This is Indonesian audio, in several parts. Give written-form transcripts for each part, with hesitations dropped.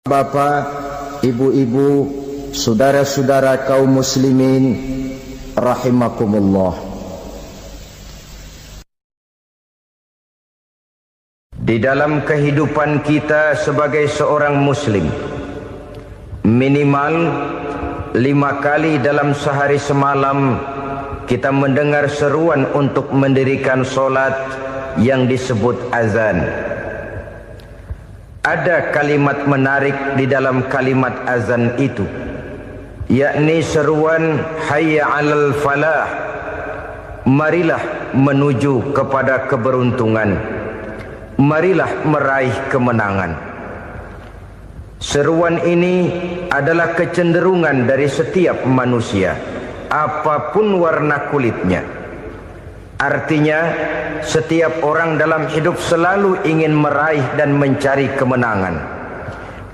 Bapak, ibu-ibu, saudara-saudara kaum muslimin rahimakumullah. Di dalam kehidupan kita sebagai seorang muslim, minimal 5 kali dalam sehari semalam kita mendengar seruan untuk mendirikan solat yang disebut azan. Ada kalimat menarik di dalam kalimat azan itu, yakni seruan hayya 'alal falah, marilah menuju kepada keberuntungan, marilah meraih kemenangan. Seruan ini adalah kecenderungan dari setiap manusia, apapun warna kulitnya. Artinya, setiap orang dalam hidup selalu ingin meraih dan mencari kemenangan.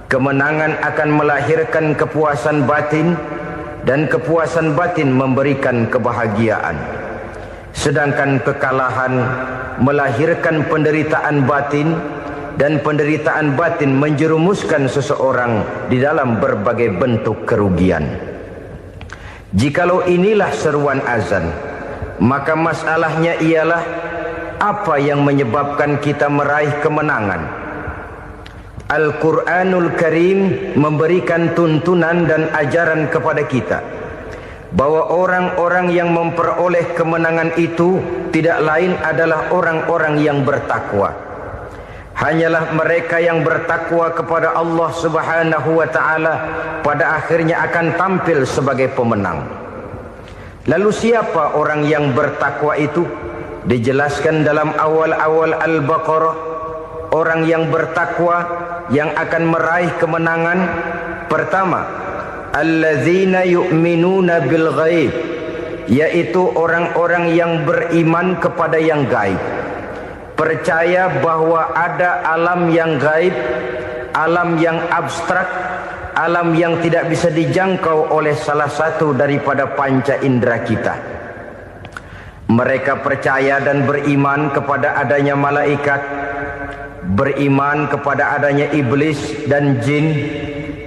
Kemenangan akan melahirkan kepuasan batin, dan kepuasan batin memberikan kebahagiaan. Sedangkan kekalahan melahirkan penderitaan batin, dan penderitaan batin menjerumuskan seseorang di dalam berbagai bentuk kerugian. Jikalau inilah seruan azan, maka masalahnya ialah apa yang menyebabkan kita meraih kemenangan. Al-Quranul Karim memberikan tuntunan dan ajaran kepada kita bahwa orang-orang yang memperoleh kemenangan itu tidak lain adalah orang-orang yang bertakwa. Hanyalah mereka yang bertakwa kepada Allah Subhanahu wa ta'ala pada akhirnya akan tampil sebagai pemenang. Lalu siapa orang yang bertakwa itu? Dijelaskan dalam awal-awal Al-Baqarah, orang yang bertakwa yang akan meraih kemenangan. Pertama, alladzina yu'minuna bil ghaib, yaitu orang-orang yang beriman kepada yang gaib, percaya bahwa ada alam yang gaib, alam yang abstrak, alam yang tidak bisa dijangkau oleh salah satu daripada panca indera kita. Mereka percaya dan beriman kepada adanya malaikat, beriman kepada adanya iblis dan jin,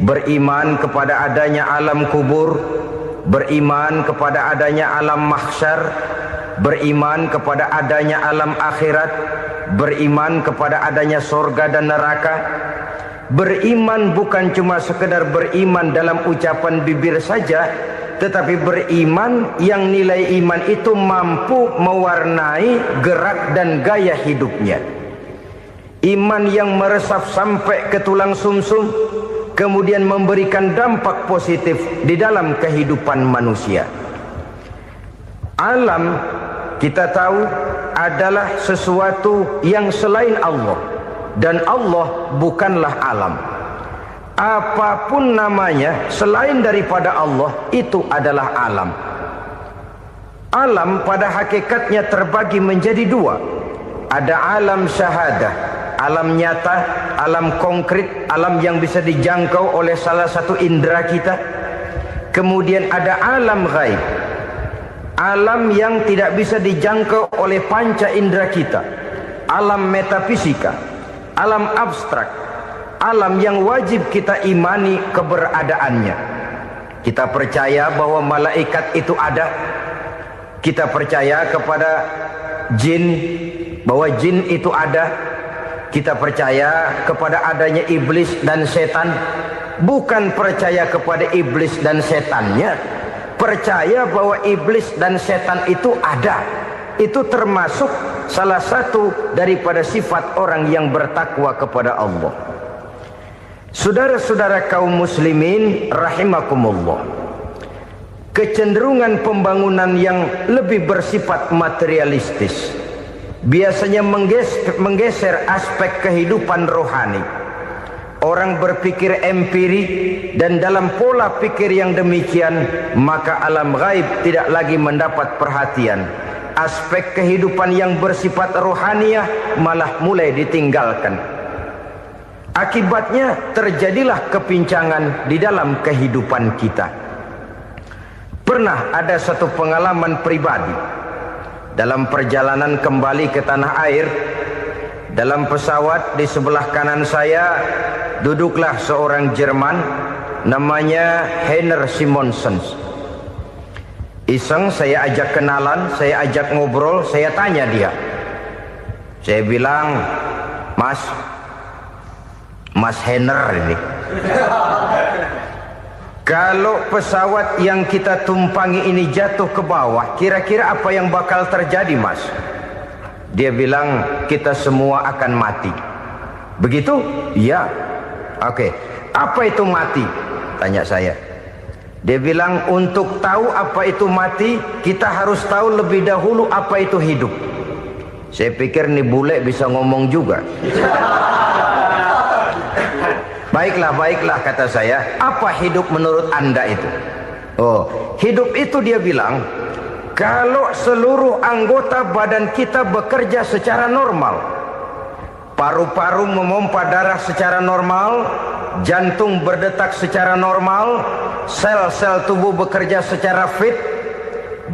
beriman kepada adanya alam kubur, beriman kepada adanya alam mahsyar, beriman kepada adanya alam akhirat, beriman kepada adanya surga dan neraka. Beriman bukan cuma sekedar beriman dalam ucapan bibir saja, tetapi beriman yang nilai iman itu mampu mewarnai gerak dan gaya hidupnya. Iman yang meresap sampai ke tulang sumsum, kemudian memberikan dampak positif di dalam kehidupan manusia. Alam, kita tahu, adalah sesuatu yang selain Allah. Dan Allah bukanlah alam. Apapun namanya selain daripada Allah, itu adalah alam. Alam pada hakikatnya terbagi menjadi 2. Ada alam syahadah, alam nyata, alam konkret, alam yang bisa dijangkau oleh salah satu indera kita. Kemudian ada alam ghaib, alam yang tidak bisa dijangkau oleh panca indera kita, alam metafisika, alam abstrak, alam yang wajib kita imani keberadaannya. Kita percaya bahwa malaikat itu ada. Kita percaya kepada jin, bahwa jin itu ada. Kita percaya kepada adanya iblis dan setan. Bukan percaya kepada iblis dan setannya, percaya bahwa iblis dan setan itu ada. Itu termasuk salah satu daripada sifat orang yang bertakwa kepada Allah. Saudara-saudara kaum muslimin rahimakumullah, kecenderungan pembangunan yang lebih bersifat materialistis biasanya menggeser aspek kehidupan rohani. Orang berpikir empiri, dan dalam pola pikir yang demikian maka alam gaib tidak lagi mendapat perhatian. Aspek kehidupan yang bersifat rohaniah malah mulai ditinggalkan. Akibatnya terjadilah kepincangan di dalam kehidupan kita. Pernah ada satu pengalaman pribadi dalam perjalanan kembali ke tanah air. Dalam pesawat di sebelah kanan saya duduklah seorang Jerman, namanya Heiner Simonsen. Iseng saya ajak kenalan, saya ajak ngobrol, saya tanya dia. Saya bilang, Mas Heiner ini, kalau pesawat yang kita tumpangi ini jatuh ke bawah, kira-kira apa yang bakal terjadi, Mas? Dia bilang, kita semua akan mati. Begitu? Iya. Oke. Apa itu mati? Tanya saya. Dia bilang, untuk tahu apa itu mati, kita harus tahu lebih dahulu apa itu hidup. Saya pikir nih bule bisa ngomong juga. Baiklah, kata saya. Apa hidup menurut Anda itu? Oh, hidup itu dia bilang, kalau seluruh anggota badan kita bekerja secara normal, paru-paru memompa darah secara normal, jantung berdetak secara normal, sel-sel tubuh bekerja secara fit,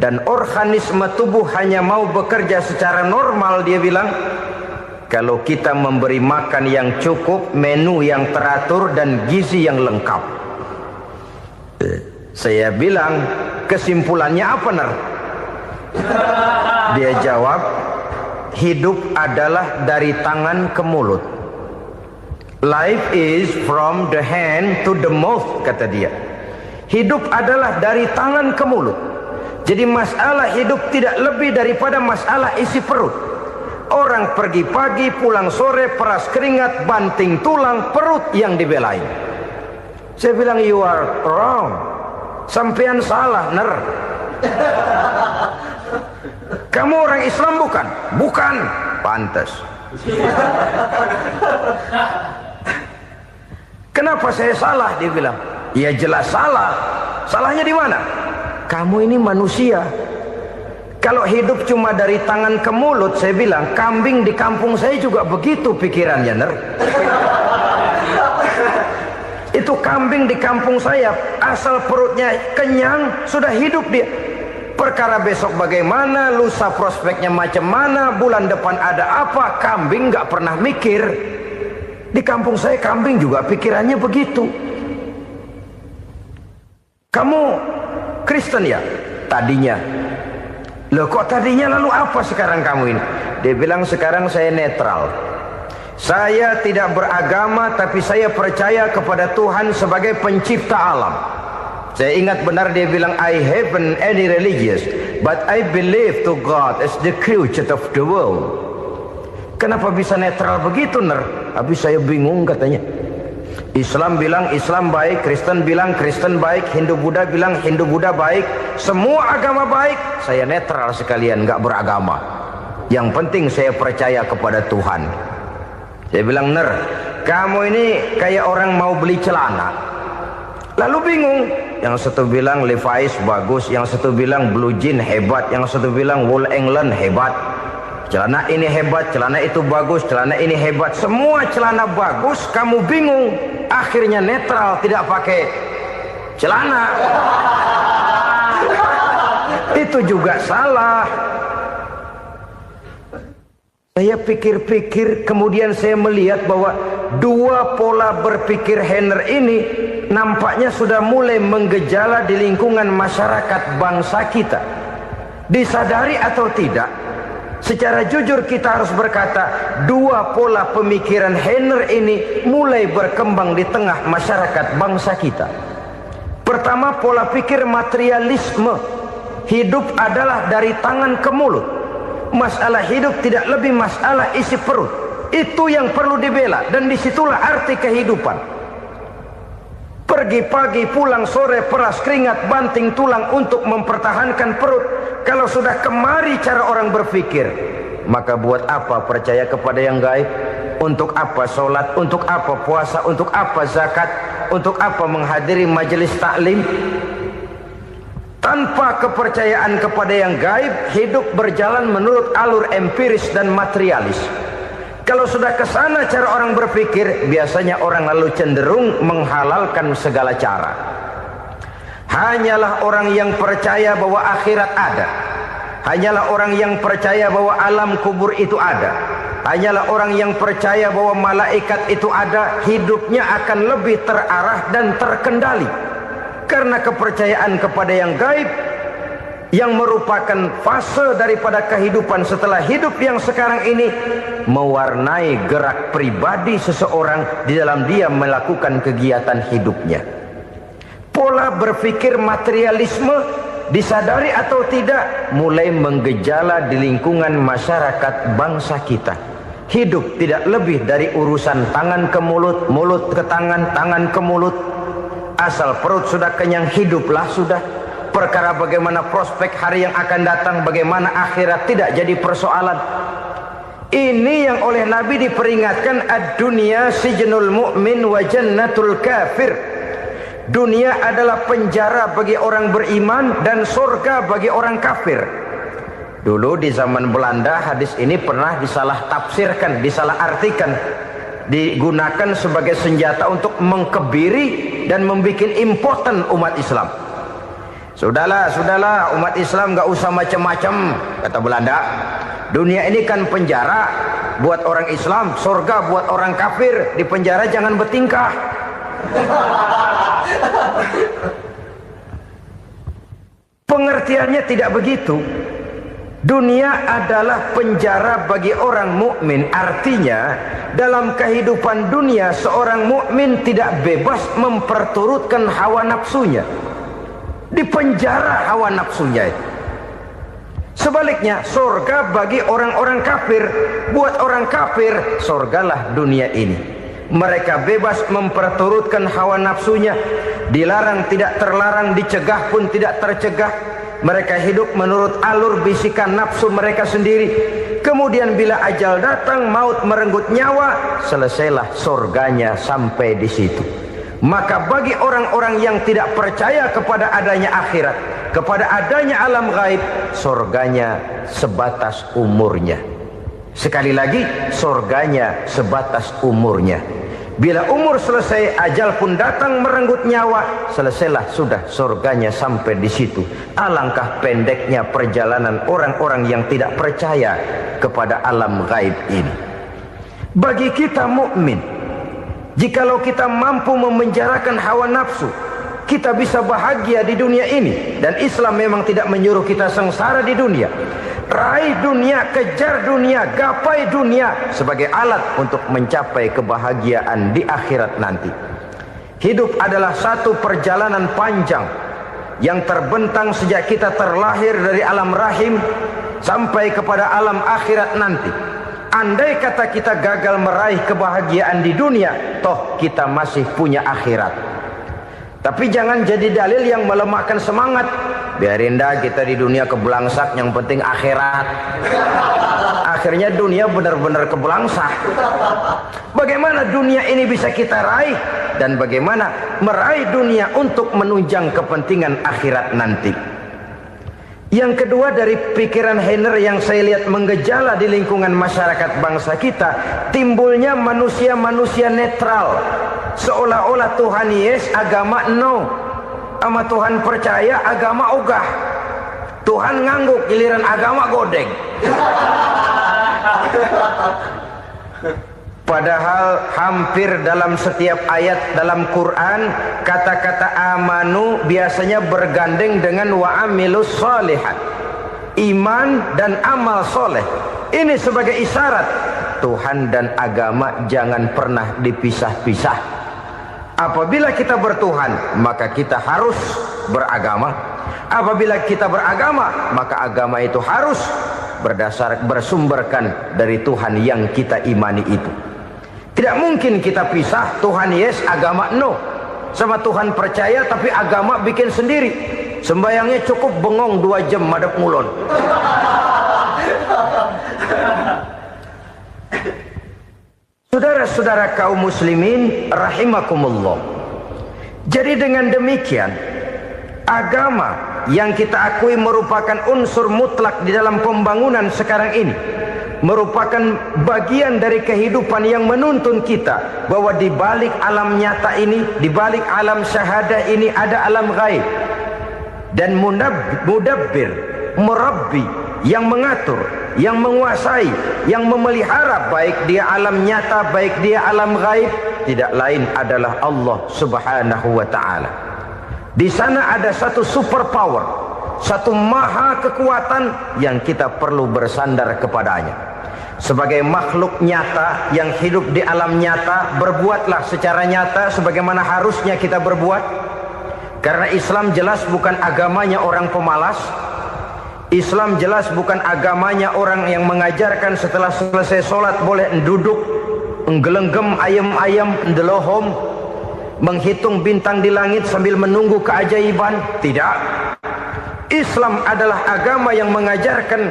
dan organisme tubuh hanya mau bekerja secara normal, dia bilang, kalau kita memberi makan yang cukup, menu yang teratur, dan gizi yang lengkap. Saya bilang, kesimpulannya apa, Ner? Dia jawab, hidup adalah dari tangan ke mulut. Life is from the hand to the mouth, kata dia. Hidup adalah dari tangan ke mulut. Jadi masalah hidup tidak lebih daripada masalah isi perut. Orang pergi pagi, pulang sore, peras keringat, banting tulang, perut yang dibelain. Saya bilang, you are wrong. Sampean salah, Ner. Kamu orang Islam bukan? Bukan. Pantas. Kenapa saya salah? Dia bilang. Ya jelas salah. Salahnya di mana? Kamu ini manusia. Kalau hidup cuma dari tangan ke mulut, saya bilang, kambing di kampung saya juga begitu pikirannya, Ner. Itu kambing di kampung saya, asal perutnya kenyang, sudah hidup dia. Perkara besok bagaimana, lusa prospeknya macam mana, bulan depan ada apa, kambing nggak pernah mikir. Di kampung saya kambing juga pikirannya begitu. Kamu Kristen ya? Tadinya. Loh kok tadinya, lalu apa sekarang kamu ini? Dia bilang, sekarang saya netral. Saya tidak beragama, tapi saya percaya kepada Tuhan sebagai pencipta alam. Saya ingat benar dia bilang, I haven't any religious, but I believe to God as the creator of the world. Kenapa bisa netral begitu, Ner? Habis saya bingung, katanya. Islam bilang Islam baik, Kristen bilang Kristen baik, Hindu Buddha bilang Hindu Buddha baik, semua agama baik. Saya netral sekalian, nggak beragama. Yang penting saya percaya kepada Tuhan. Saya bilang, Ner, kamu ini kayak orang mau beli celana, lalu bingung. Yang satu bilang Levi's bagus, yang satu bilang Blue Jean hebat, yang satu bilang Wool England hebat. Celana ini hebat, celana itu bagus, celana ini hebat. Semua celana bagus, kamu bingung. Akhirnya netral, tidak pakai celana. Itu juga salah. Saya pikir-pikir, kemudian saya melihat bahwa dua pola berpikir Heiner ini nampaknya sudah mulai menggejala di lingkungan masyarakat bangsa kita. Disadari atau tidak, secara jujur kita harus berkata, dua pola pemikiran Heiner ini mulai berkembang di tengah masyarakat bangsa kita. Pertama, pola pikir materialisme. Hidup adalah dari tangan ke mulut. Masalah hidup tidak lebih masalah isi perut. Itu yang perlu dibela, dan disitulah arti kehidupan. Pergi pagi, pulang sore, peras keringat, banting tulang untuk mempertahankan perut. Kalau sudah kemari cara orang berpikir, maka buat apa percaya kepada yang gaib? Untuk apa sholat? Untuk apa puasa? Untuk apa zakat? Untuk apa menghadiri majelis taklim? Tanpa kepercayaan kepada yang gaib, hidup berjalan menurut alur empiris dan materialis. Kalau sudah ke sana cara orang berpikir, biasanya orang lalu cenderung menghalalkan segala cara. Hanyalah orang yang percaya bahwa akhirat ada. Hanyalah orang yang percaya bahwa alam kubur itu ada. hanyalah orang yang percaya bahwa malaikat itu ada, hidupnya akan lebih terarah dan terkendali. Karena kepercayaan kepada yang gaib, yang merupakan fase daripada kehidupan setelah hidup yang sekarang ini, mewarnai gerak pribadi seseorang di dalam dia melakukan kegiatan hidupnya. Pola berpikir materialisme, disadari atau tidak, mulai menggejala di lingkungan masyarakat bangsa kita. Hidup tidak lebih dari urusan tangan ke mulut, mulut ke tangan, tangan ke mulut. Asal perut sudah kenyang, hiduplah sudah. Perkara bagaimana prospek hari yang akan datang, bagaimana akhirat, tidak jadi persoalan. Ini yang oleh Nabi diperingatkan, ad-dunya sijnul mu'min wa jannatul kafir. Dunia adalah penjara bagi orang beriman dan surga bagi orang kafir. Dulu di zaman Belanda hadis ini pernah disalah tafsirkan, disalah artikan, digunakan sebagai senjata untuk mengkebiri dan membuat impoten umat Islam. Sudahlah umat Islam gak usah macam-macam, kata Belanda. Dunia ini kan penjara buat orang Islam, surga buat orang kafir. Di penjara jangan bertingkah. Pengertiannya tidak begitu. Dunia adalah penjara bagi orang mukmin. Artinya dalam kehidupan dunia seorang mukmin tidak bebas memperturutkan hawa nafsunya. Dipenjara hawa nafsunya itu. Sebaliknya surga bagi orang-orang kafir. Buat orang kafir surgalah dunia ini. Mereka bebas memperturutkan hawa nafsunya, dilarang tidak terlarang, dicegah pun tidak tercegah. Mereka hidup menurut alur bisikan nafsu mereka sendiri. Kemudian bila ajal datang, maut merenggut nyawa, selesailah surganya sampai di situ. Maka bagi orang-orang yang tidak percaya kepada adanya akhirat, kepada adanya alam gaib, surganya sebatas umurnya. Sekali lagi, surganya sebatas umurnya. Bila umur selesai, ajal pun datang merenggut nyawa, selesailah sudah surganya sampai di situ. Alangkah pendeknya perjalanan orang-orang yang tidak percaya kepada alam gaib ini. Bagi kita mukmin, jikalau kita mampu memenjarakan hawa nafsu, kita bisa bahagia di dunia ini. Dan Islam memang tidak menyuruh kita sengsara di dunia. Raih dunia, kejar dunia, gapai dunia sebagai alat untuk mencapai kebahagiaan di akhirat nanti. Hidup adalah satu perjalanan panjang yang terbentang sejak kita terlahir dari alam rahim sampai kepada alam akhirat nanti. Andai kata kita gagal meraih kebahagiaan di dunia, toh kita masih punya akhirat. Tapi jangan jadi dalil yang melemahkan semangat. Biarin dah kita di dunia kebelangsak, yang penting akhirat. Akhirnya dunia benar-benar kebelangsak. Bagaimana dunia ini bisa kita raih, dan bagaimana meraih dunia untuk menunjang kepentingan akhirat nanti. Yang kedua, dari pikiran Heiner yang saya lihat menggejala di lingkungan masyarakat bangsa kita, timbulnya manusia-manusia netral. Seolah-olah Tuhan yes, agama no. Sama Tuhan percaya, agama ogah. Tuhan ngangguk, giliran agama godeng. Padahal hampir dalam setiap ayat dalam Quran, kata-kata amanu biasanya bergandeng dengan wa amilus sholihat. Iman dan amal soleh. Ini sebagai isyarat Tuhan dan agama jangan pernah dipisah-pisah. Apabila kita bertuhan, maka kita harus beragama. Apabila kita beragama, maka agama itu harus bersumberkan dari Tuhan yang kita imani itu. Tidak mungkin kita pisah, Tuhan yes, agama no. Sama Tuhan percaya tapi agama bikin sendiri. Sembayangnya cukup bengong 2 jam madep ngulon. Saudara-saudara kaum muslimin rahimakumullah. Jadi dengan demikian, agama yang kita akui merupakan unsur mutlak di dalam pembangunan sekarang ini, merupakan bagian dari kehidupan yang menuntun kita bahwa di balik alam nyata ini, di balik alam syahadah ini ada alam gaib. Dan mudabbir, murabbi, yang mengatur, yang menguasai, yang memelihara, baik dia alam nyata, baik dia alam gaib, tidak lain adalah Allah Subhanahu wa ta'ala. Di sana ada satu super power, satu maha kekuatan yang kita perlu bersandar kepadanya. Sebagai makhluk nyata yang hidup di alam nyata, berbuatlah secara nyata sebagaimana harusnya kita berbuat. Karena Islam jelas bukan agamanya orang pemalas. Islam jelas bukan agamanya orang yang mengajarkan setelah selesai sholat boleh duduk, nggelenggem ayam-ayam, ndelohom, menghitung bintang di langit sambil menunggu keajaiban. Tidak. Islam adalah agama yang mengajarkan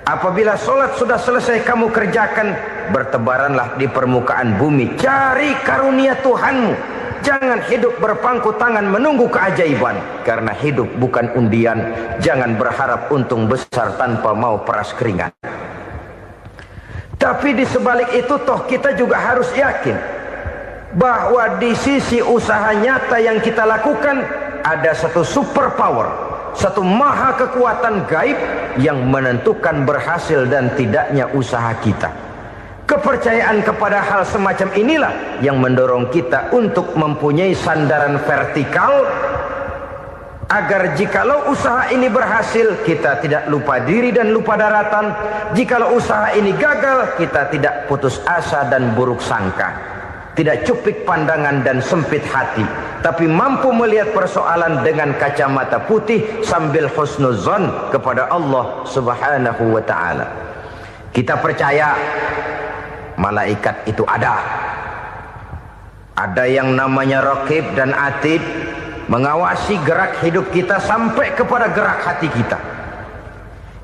apabila sholat sudah selesai kamu kerjakan, bertebaranlah di permukaan bumi, cari karunia Tuhanmu. Jangan hidup berpangku tangan menunggu keajaiban. Karena hidup bukan undian. Jangan berharap untung besar tanpa mau peras keringat. Tapi di sebalik itu toh kita juga harus yakin bahwa di sisi usaha nyata yang kita lakukan ada satu super power, satu maha kekuatan gaib yang menentukan berhasil dan tidaknya usaha kita. Kepercayaan kepada hal semacam inilah yang mendorong kita untuk mempunyai sandaran vertikal, agar jikalau usaha ini berhasil, kita tidak lupa diri dan lupa daratan. Jikalau usaha ini gagal, kita tidak putus asa dan buruk sangka, tidak cupik pandangan dan sempit hati, tapi mampu melihat persoalan dengan kacamata putih sambil husnuzon kepada Allah Subhanahu wa ta'ala. Kita percaya malaikat itu ada. Ada yang namanya Raqib dan Atid, mengawasi gerak hidup kita sampai kepada gerak hati kita.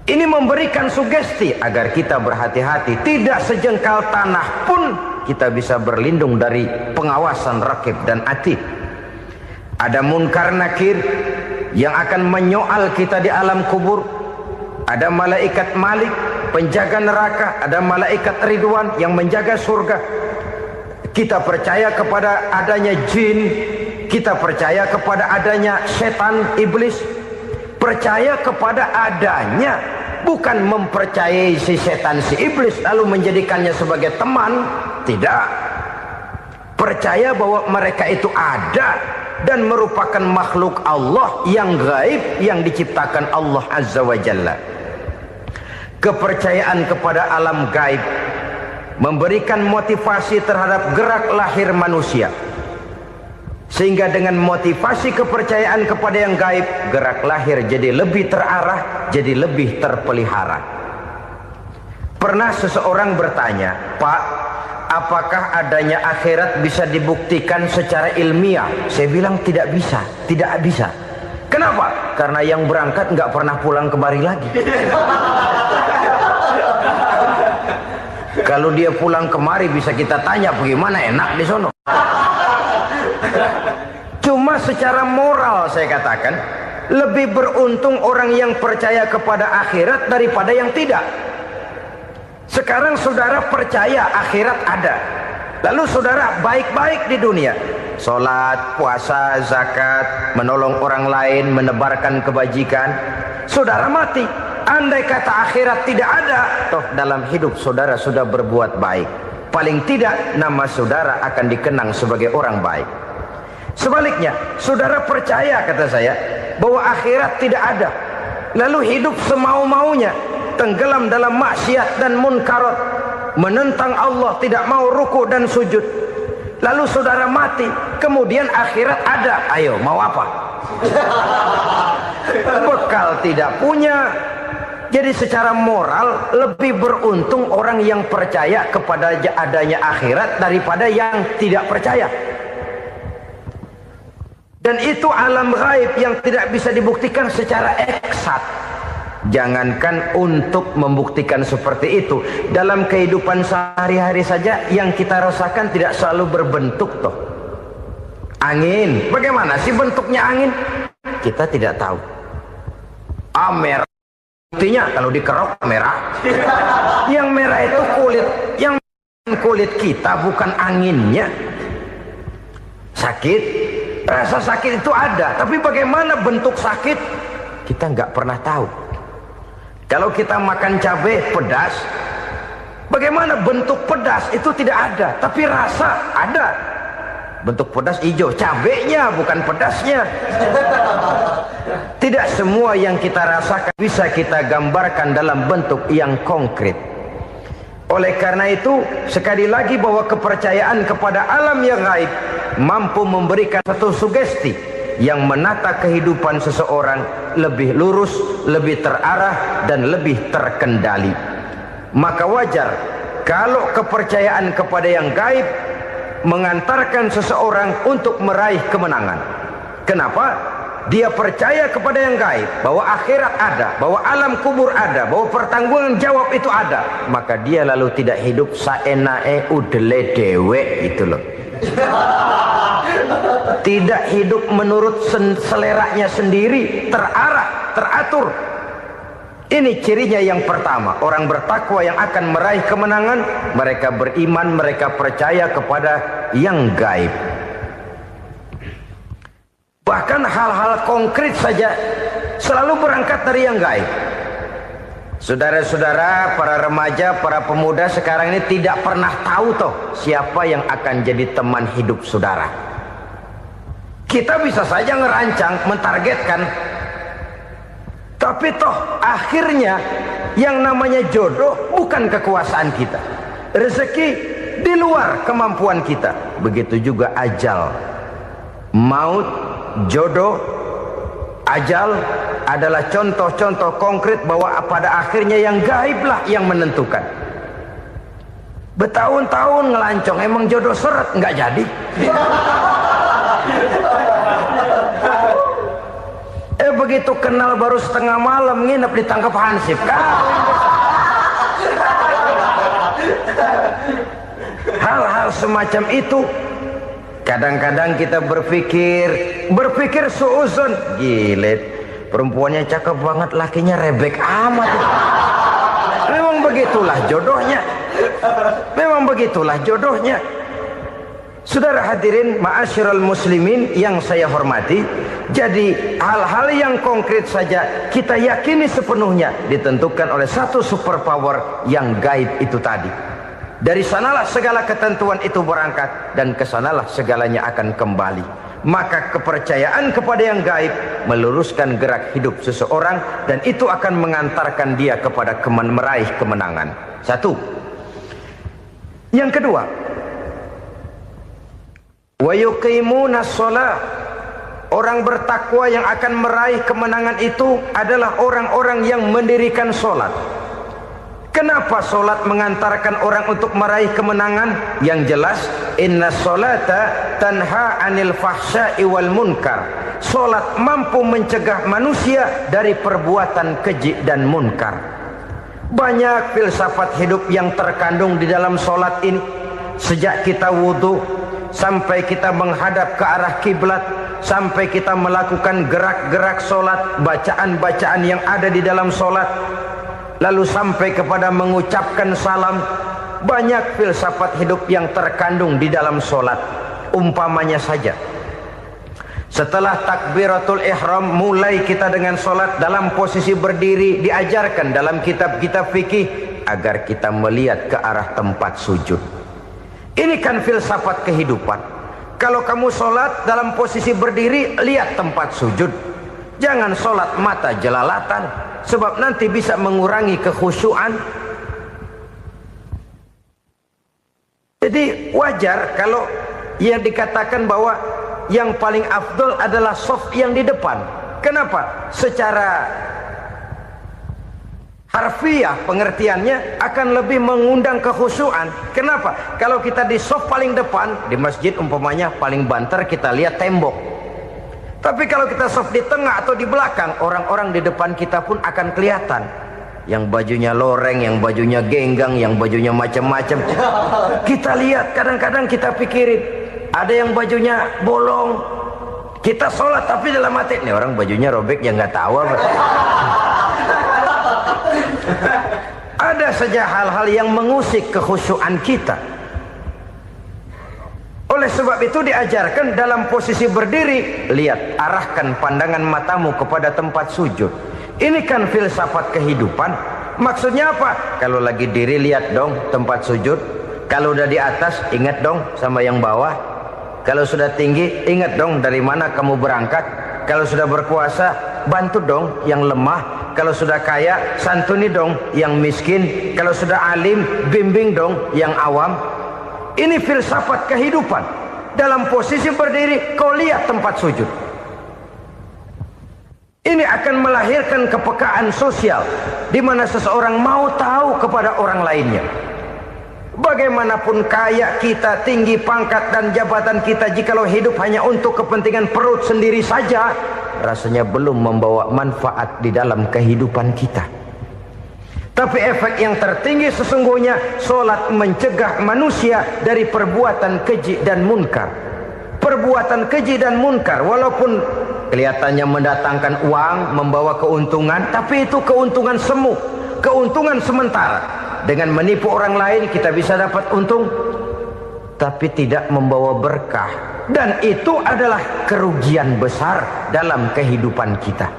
Ini memberikan sugesti agar kita berhati-hati. Tidak sejengkal tanah pun kita bisa berlindung dari pengawasan Raqib dan Atid. Ada Munkar Nakir yang akan menyoal kita di alam kubur. Ada malaikat Malik, penjaga neraka. Ada malaikat Ridwan yang menjaga surga. Kita percaya kepada adanya jin, kita percaya kepada adanya setan, iblis. Percaya kepada adanya, bukan mempercayai si setan, si iblis lalu menjadikannya sebagai teman. Tidak. Percaya bahwa mereka itu ada dan merupakan makhluk Allah yang gaib yang diciptakan Allah Azza wa Jalla. Kepercayaan kepada alam gaib memberikan motivasi terhadap gerak lahir manusia, sehingga dengan motivasi kepercayaan kepada yang gaib, gerak lahir jadi lebih terarah, jadi lebih terpelihara. Pernah seseorang bertanya, "Pak, apakah adanya akhirat bisa dibuktikan secara ilmiah?" Saya bilang tidak bisa, tidak bisa. Kenapa? Karena yang berangkat nggak pernah pulang kembali lagi. Kalau dia pulang kemari bisa kita tanya bagaimana enak di sono. Cuma secara moral saya katakan, lebih beruntung orang yang percaya kepada akhirat daripada yang tidak. Sekarang saudara percaya akhirat ada, lalu saudara baik-baik di dunia, sholat, puasa, zakat, menolong orang lain, menebarkan kebajikan. Saudara mati, andai kata akhirat tidak ada, toh dalam hidup saudara sudah berbuat baik. Paling tidak nama saudara akan dikenang sebagai orang baik. Sebaliknya, saudara percaya, kata saya, bahwa akhirat tidak ada, lalu hidup semau-maunya, tenggelam dalam maksiat dan munkarat, menentang Allah, tidak mau ruku dan sujud. Lalu saudara mati, kemudian akhirat ada. Ayo, mau apa? Bekal tidak punya. Jadi secara moral lebih beruntung orang yang percaya kepada adanya akhirat daripada yang tidak percaya. Dan itu alam gaib yang tidak bisa dibuktikan secara eksat. Jangankan untuk membuktikan seperti itu, dalam kehidupan sehari-hari saja yang kita rasakan tidak selalu berbentuk toh. Angin, bagaimana sih bentuknya angin? Kita tidak tahu. Merah, buktinya kalau dikerok merah. Yang merah itu kulit, yang kulit kita bukan anginnya. Sakit, rasa sakit itu ada, tapi bagaimana bentuk sakit kita nggak pernah tahu. Kalau kita makan cabai pedas, bagaimana bentuk pedas itu tidak ada, tapi rasa ada. Bentuk pedas hijau, cabenya bukan pedasnya. Tidak semua yang kita rasakan bisa kita gambarkan dalam bentuk yang konkret. Oleh karena itu, sekali lagi bahwa kepercayaan kepada alam yang gaib mampu memberikan satu sugesti yang menata kehidupan seseorang lebih lurus, lebih terarah, dan lebih terkendali. Maka wajar kalau kepercayaan kepada yang gaib mengantarkan seseorang untuk meraih kemenangan. Kenapa? Dia percaya kepada yang gaib, bahwa akhirat ada, bahwa alam kubur ada, bahwa pertanggungan jawab itu ada. Maka dia lalu tidak hidup saenae udele dewe, itu loh. Tidak hidup menurut seleranya sendiri, terarah, teratur. Ini cirinya yang pertama. Orang bertakwa yang akan meraih kemenangan, mereka beriman, mereka percaya kepada yang gaib. Bahkan hal-hal konkret saja selalu berangkat dari yang gaib. Saudara-saudara, para remaja, para pemuda sekarang ini tidak pernah tahu toh siapa yang akan jadi teman hidup saudara. Kita bisa saja ngerancang, mentargetkan, tapi toh akhirnya yang namanya jodoh bukan kekuasaan kita. Rezeki di luar kemampuan kita. Begitu juga ajal. Maut, jodoh, ajal adalah contoh-contoh konkret bahwa pada akhirnya yang gaiblah yang menentukan. Bertahun-tahun ngelancong, emang jodoh seret, nggak jadi. Begitu kenal baru setengah malam nginep ditangkap hansip kan. Hal-hal semacam itu kadang-kadang kita berpikir suuzon, gilet, perempuannya cakep banget, lakinya rebek amat. Memang begitulah jodohnya. Memang begitulah jodohnya. Saudara hadirin ma'asyiral muslimin yang saya hormati, jadi hal-hal yang konkret saja kita yakini sepenuhnya ditentukan oleh satu superpower yang gaib itu tadi. Dari sanalah segala ketentuan itu berangkat dan kesanalah segalanya akan kembali. Maka kepercayaan kepada yang gaib meluruskan gerak hidup seseorang dan itu akan mengantarkan dia kepada meraih kemenangan. Satu. Yang kedua, wa yuqimuna shalah. Orang bertakwa yang akan meraih kemenangan itu adalah orang-orang yang mendirikan sholat. Kenapa sholat mengantarkan orang untuk meraih kemenangan? Yang jelas, inna sholata tanha anil fahsya'i wal munkar. Sholat mampu mencegah manusia dari perbuatan keji dan munkar. Banyak filsafat hidup yang terkandung di dalam sholat ini. Sejak kita wudhu sampai kita menghadap ke arah kiblat, sampai kita melakukan gerak-gerak sholat, bacaan-bacaan yang ada di dalam sholat, lalu sampai kepada mengucapkan salam. Banyak filsafat hidup yang terkandung di dalam sholat. Umpamanya saja, setelah takbiratul ihram mulai kita dengan sholat dalam posisi berdiri, diajarkan dalam kitab-kitab fikih agar kita melihat ke arah tempat sujud. Ini kan filsafat kehidupan. Kalau kamu sholat dalam posisi berdiri, lihat tempat sujud. Jangan sholat mata jelalatan, sebab nanti bisa mengurangi kekhusyuan. Jadi wajar kalau yang dikatakan bahwa yang paling afdol adalah shaf yang di depan. Kenapa? Secara harfiah pengertiannya akan lebih mengundang kekhusyuan. Kenapa? Kalau kita di shaf paling depan di masjid umpamanya paling banter kita lihat tembok. Tapi kalau kita shaf di tengah atau di belakang, orang-orang di depan kita pun akan kelihatan. Yang bajunya loreng, yang bajunya genggang, yang bajunya macam-macam. Kita lihat, kadang-kadang kita pikirin, ada yang bajunya bolong. Kita sholat tapi dalam hati, nih orang bajunya robek yang nggak tahu apa. Ada saja hal-hal yang mengusik kekhusyuan kita. Oleh sebab itu diajarkan dalam posisi berdiri, lihat, arahkan pandangan matamu kepada tempat sujud. Ini kan filsafat kehidupan. Maksudnya apa? Kalau lagi diri lihat dong tempat sujud. Kalau udah di atas ingat dong sama yang bawah. Kalau sudah tinggi ingat dong dari mana kamu berangkat. Kalau sudah berkuasa bantu dong yang lemah. Kalau sudah kaya santuni dong yang miskin. Kalau sudah alim bimbing dong yang awam. Ini filsafat kehidupan. Dalam posisi berdiri kau lihat tempat sujud. Ini akan melahirkan kepekaan sosial di mana seseorang mau tahu kepada orang lainnya. Bagaimanapun kaya kita, tinggi pangkat dan jabatan kita, jikalau hidup hanya untuk kepentingan perut sendiri saja, rasanya belum membawa manfaat di dalam kehidupan kita. Tapi efek yang tertinggi sesungguhnya, solat mencegah manusia dari perbuatan keji dan munkar. Perbuatan keji dan munkar, walaupun kelihatannya mendatangkan uang, membawa keuntungan, tapi itu keuntungan semu, keuntungan sementara. Dengan menipu orang lain kita bisa dapat untung, tapi tidak membawa berkah. Dan itu adalah kerugian besar dalam kehidupan kita.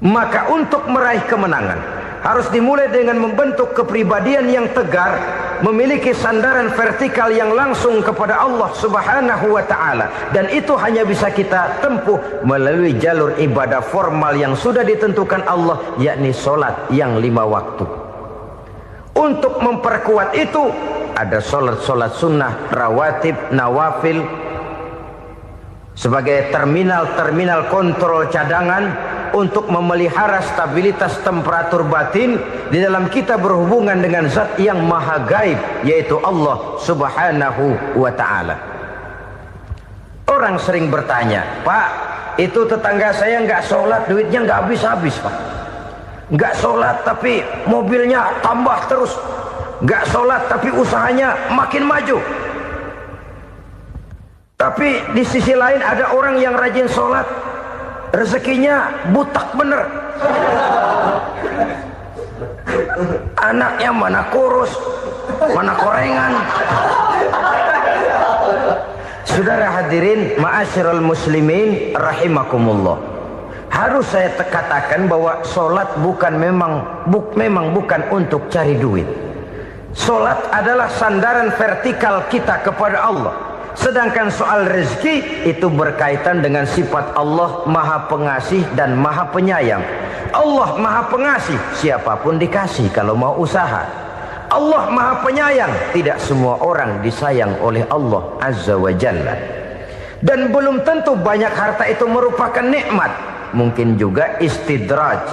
Maka untuk meraih kemenangan harus dimulai dengan membentuk kepribadian yang tegar, memiliki sandaran vertikal yang langsung kepada Allah Subhanahu wa ta'ala. Dan itu hanya bisa kita tempuh melalui jalur ibadah formal yang sudah ditentukan Allah, yakni solat yang 5 waktu. Untuk memperkuat itu ada solat-solat sunnah, rawatib, nawafil sebagai terminal-terminal kontrol cadangan untuk memelihara stabilitas temperatur batin di dalam kita berhubungan dengan zat yang maha gaib, yaitu Allah Subhanahu wa ta'ala. Orang sering bertanya, Pak, itu tetangga saya nggak sholat, duitnya nggak habis-habis, Pak. Nggak sholat tapi mobilnya tambah terus. Nggak sholat tapi usahanya makin maju. Tapi di sisi lain ada orang yang rajin sholat, rezekinya butak bener. Anaknya mana kurus, mana korengan. Saudara hadirin ma'asyiral muslimin rahimakumullah, harus saya katakan bahwa solat memang bukan untuk cari duit. Solat adalah sandaran vertikal kita kepada Allah. Sedangkan soal rezeki itu berkaitan dengan sifat Allah maha pengasih dan maha penyayang. Allah maha pengasih, siapapun dikasih kalau mau usaha. Allah maha penyayang, tidak semua orang disayang oleh Allah Azza wa Jalla. Dan belum tentu banyak harta itu merupakan nikmat. Mungkin juga istidraj.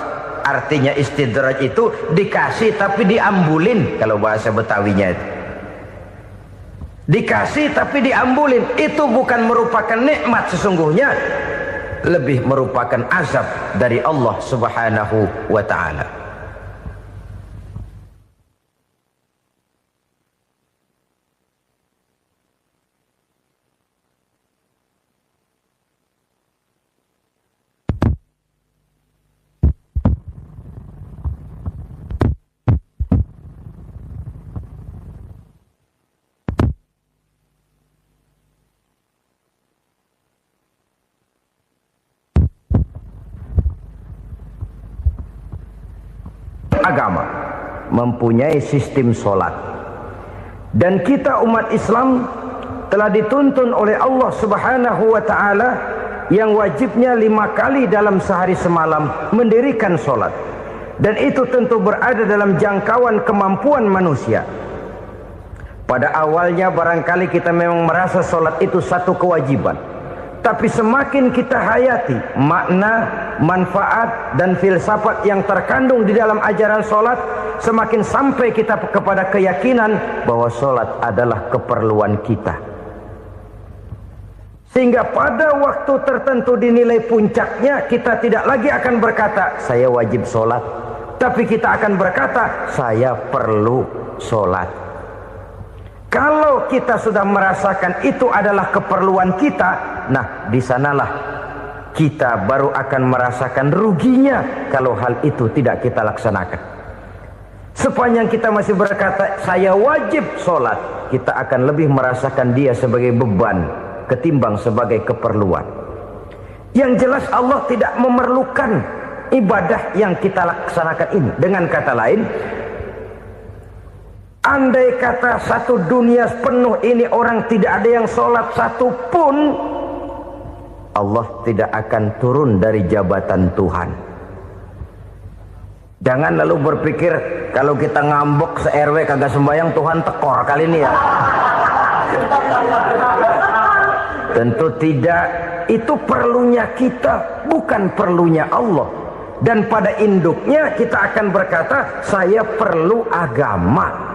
Artinya istidraj itu dikasih tapi diambulin, kalau bahasa Betawinya itu. Dikasih tapi diambulin, itu bukan merupakan nikmat sesungguhnya, lebih merupakan azab dari Allah Subhanahu wa ta'ala. Agama mempunyai sistem solat, dan kita umat Islam telah dituntun oleh Allah Subhanahu wa ta'ala yang wajibnya 5 kali dalam sehari semalam mendirikan solat, dan itu tentu berada dalam jangkauan kemampuan manusia. Pada awalnya barangkali kita memang merasa solat itu satu kewajiban, tapi semakin kita hayati makna, manfaat dan filsafat yang terkandung di dalam ajaran solat, semakin sampai kita kepada keyakinan bahwa solat adalah keperluan kita. Sehingga pada waktu tertentu dinilai puncaknya, kita tidak lagi akan berkata saya wajib solat, tapi kita akan berkata saya perlu solat. Kalau kita sudah merasakan itu adalah keperluan kita, nah di sanalah kita baru akan merasakan ruginya kalau hal itu tidak kita laksanakan. Sepanjang kita masih berkata saya wajib sholat, kita akan lebih merasakan dia sebagai beban ketimbang sebagai keperluan. Yang jelas Allah tidak memerlukan ibadah yang kita laksanakan ini. Dengan kata lain, andai kata satu dunia penuh ini orang tidak ada yang sholat satu pun, Allah tidak akan turun dari jabatan Tuhan. Jangan lalu berpikir kalau kita ngambek se-RW kagak sembahyang Tuhan tekor kali ini ya. Tentu tidak. Itu perlunya kita, bukan perlunya Allah. Dan pada induknya kita akan berkata, saya perlu agama.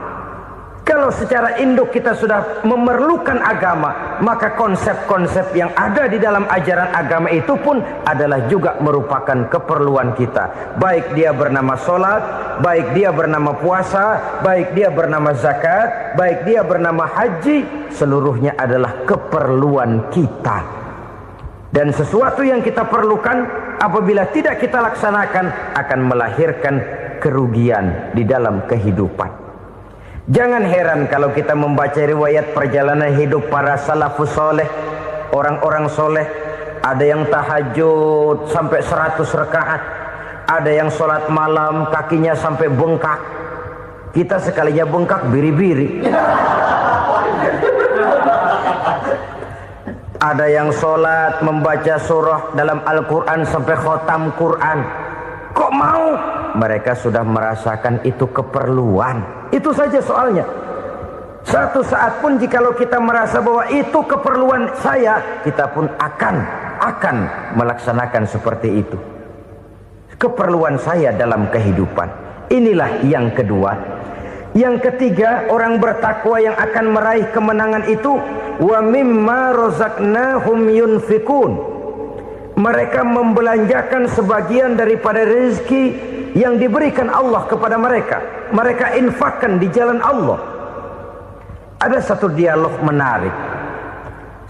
Kalau secara induk kita sudah memerlukan agama, maka konsep-konsep yang ada di dalam ajaran agama itu pun adalah juga merupakan keperluan kita. Baik dia bernama sholat, baik dia bernama puasa, baik dia bernama zakat, baik dia bernama haji, seluruhnya adalah keperluan kita. Dan sesuatu yang kita perlukan apabila tidak kita laksanakan akan melahirkan kerugian di dalam kehidupan. Jangan heran kalau kita membaca riwayat perjalanan hidup para salafus soleh, orang-orang soleh. Ada yang tahajud sampai 100 rakaat, ada yang sholat malam kakinya sampai bengkak. Kita sekalinya bengkak biri-biri. Ada yang sholat membaca surah dalam Al-Quran sampai khotam Quran. Kok mau? Mereka sudah merasakan itu keperluan. Itu saja soalnya. Satu saat pun jikalau kita merasa bahwa itu keperluan saya, kita pun akan melaksanakan seperti itu. Keperluan saya dalam kehidupan. Inilah yang kedua. Yang ketiga, orang bertakwa yang akan meraih kemenangan itu, wa mimma razaqnahum yunfikun. Mereka membelanjakan sebagian daripada rezeki yang diberikan Allah kepada mereka. Mereka infakkan di jalan Allah. Ada satu dialog menarik.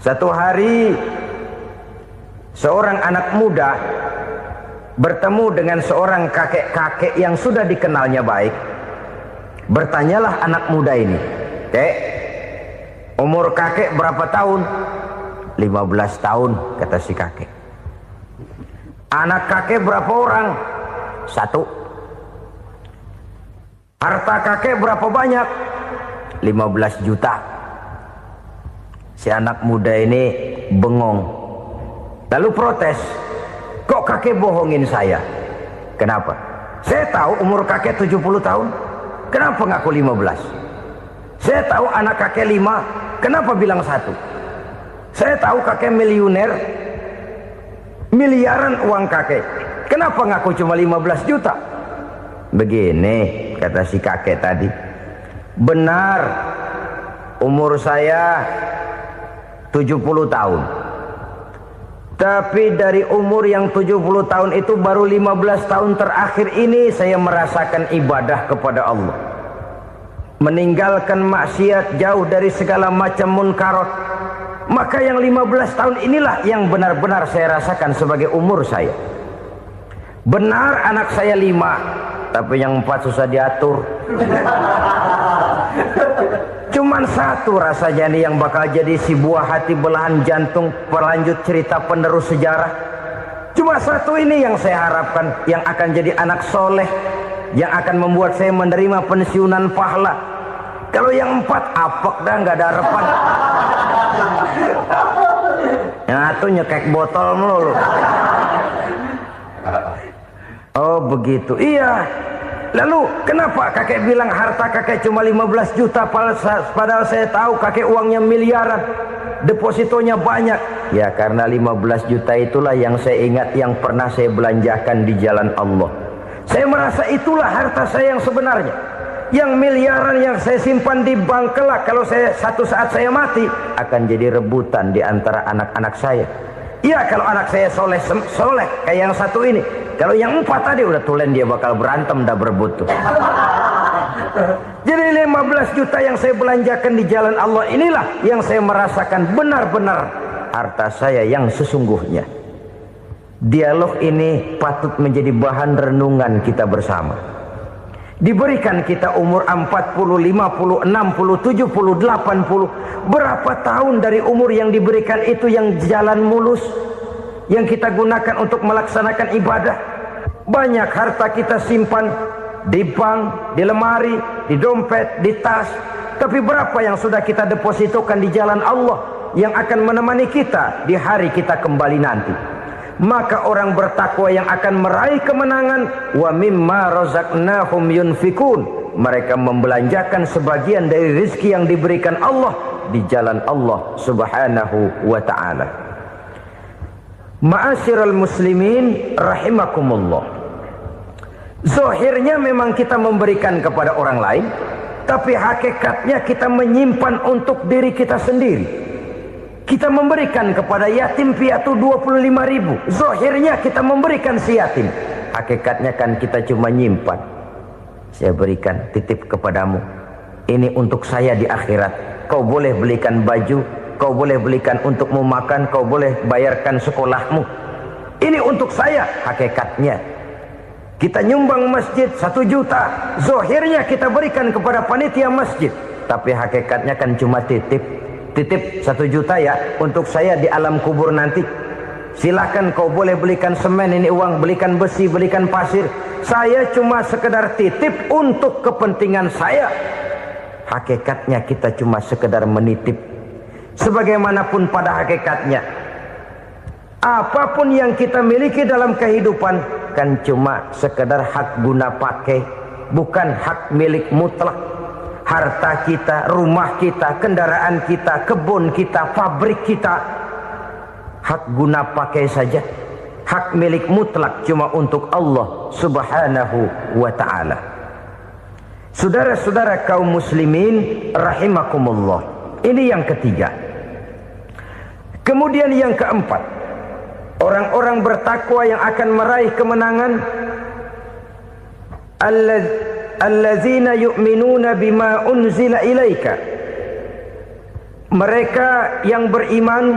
Satu hari seorang anak muda bertemu dengan seorang kakek-kakek yang sudah dikenalnya baik. Bertanyalah anak muda ini, "Kek, umur kakek berapa tahun?" 15 tahun, kata si kakek. "Anak kakek berapa orang?" 1. "Harta kakek berapa banyak?" 15 juta. Si anak muda ini bengong. Lalu protes, "Kok kakek bohongin saya?" "Kenapa?" "Saya tahu umur kakek 70 tahun. Kenapa ngaku 15? Saya tahu anak kakek 5. Kenapa bilang 1? Saya tahu kakek miliuner, miliaran uang kakek. Kenapa ngaku cuma 15 juta? Begini, kata si kakek tadi. Benar, umur saya 70 tahun. Tapi dari umur yang 70 tahun itu baru 15 tahun terakhir ini saya merasakan ibadah kepada Allah. Meninggalkan maksiat, jauh dari segala macam munkarat. Maka yang 15 tahun inilah yang benar-benar saya rasakan sebagai umur saya. Benar anak saya 5, tapi yang 4 susah diatur. Cuman 1 rasanya nih yang bakal jadi si buah hati belahan jantung pelanjut cerita penerus sejarah. Cuma 1 ini yang saya harapkan, yang akan jadi anak soleh, yang akan membuat saya menerima pensiunan pahala. Kalau yang 4 apek dah, nggak ada harapan. Yang 1 nyekek botol melulu. Oh begitu, iya. Lalu kenapa kakek bilang harta kakek cuma 15 juta padahal saya tahu kakek uangnya miliaran, depositonya banyak? Ya karena 15 juta itulah yang saya ingat yang pernah saya belanjakan di jalan Allah. Saya merasa itulah harta saya yang sebenarnya. Yang miliaran yang saya simpan di bank kelak, kalau satu saat saya mati akan jadi rebutan di antara anak-anak saya. Iya kalau anak saya soleh kayak yang 1 ini. Kalau yang 4 tadi udah tulen dia bakal berantem dah berebut tuh. Jadi 15 juta yang saya belanjakan di jalan Allah inilah yang saya merasakan benar-benar harta saya yang sesungguhnya. Dialog ini patut menjadi bahan renungan kita bersama. Diberikan kita umur 40, 50, 60, 70, 80. Berapa tahun dari umur yang diberikan itu yang jalan mulus, yang kita gunakan untuk melaksanakan ibadah? Banyak harta kita simpan di bank, di lemari, di dompet, di tas. Tapi berapa yang sudah kita depositokan di jalan Allah yang akan menemani kita di hari kita kembali nanti? Maka orang bertakwa yang akan meraih kemenangan, wa mimma razaqnahum yunfikun, mereka membelanjakan sebagian dari rezeki yang diberikan Allah di jalan Allah subhanahu wa ta'ala. Ma'asyiral muslimin rahimakumullah, zahirnya memang kita memberikan kepada orang lain, tapi hakikatnya kita menyimpan untuk diri kita sendiri. Kita memberikan kepada yatim piatu 25.000. Zahirnya kita memberikan si yatim, hakikatnya kan kita cuma nyimpan. Saya berikan, titip kepadamu, ini untuk saya di akhirat. Kau boleh belikan baju, kau boleh belikan untukmu makan, kau boleh bayarkan sekolahmu. Ini untuk saya. Hakikatnya kita nyumbang masjid 1 juta, zahirnya kita berikan kepada panitia masjid, tapi hakikatnya kan cuma titip. Titip 1 juta ya, untuk saya di alam kubur nanti. Silahkan kau boleh belikan semen, ini uang, belikan besi, belikan pasir. Saya cuma sekedar titip untuk kepentingan saya. Hakikatnya kita cuma sekedar menitip. Sebagaimanapun pada hakikatnya, apapun yang kita miliki dalam kehidupan kan cuma sekedar hak guna pakai, bukan hak milik mutlak. Harta kita, rumah kita, kendaraan kita, kebun kita, pabrik kita, hak guna pakai saja. Hak milik mutlak cuma untuk Allah subhanahu wa ta'ala. Saudara-saudara kaum muslimin rahimakumullah, ini yang ketiga. Kemudian yang keempat, orang-orang bertakwa yang akan meraih kemenangan, allazina yu'minuna bima unzila ilaika, mereka yang beriman,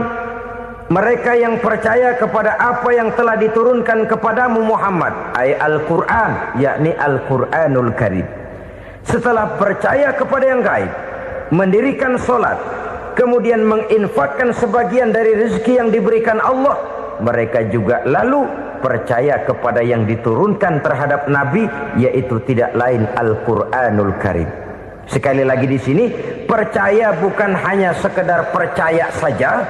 mereka yang percaya kepada apa yang telah diturunkan kepadamu Muhammad, ay Al-Quran, yakni Al-Quranul Karim. Setelah percaya kepada yang gaib, mendirikan solat, kemudian menginfakkan sebagian dari rezeki yang diberikan Allah, mereka juga lalu percaya kepada yang diturunkan terhadap Nabi, yaitu tidak lain Al-Quranul Karim. Sekali lagi di sini, percaya bukan hanya sekedar percaya saja,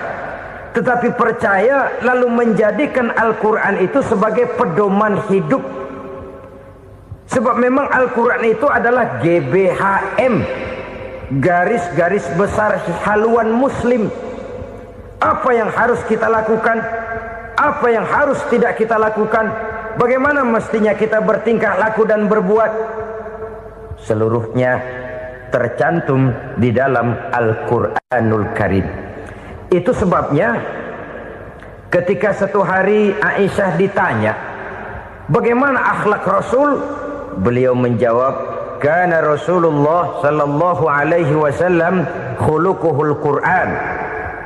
tetapi percaya lalu menjadikan Al-Quran itu sebagai pedoman hidup. Sebab memang Al-Quran itu adalah GBHM, garis-garis besar haluan muslim. Apa yang harus kita lakukan, apa yang harus tidak kita lakukan, bagaimana mestinya kita bertingkah laku dan berbuat, seluruhnya tercantum di dalam Al-Quranul Karim. Itu sebabnya ketika satu hari Aisyah ditanya bagaimana akhlak Rasul, beliau menjawab, kana Rasulullah sallallahu alaihi wasallam khuluquhul Quran.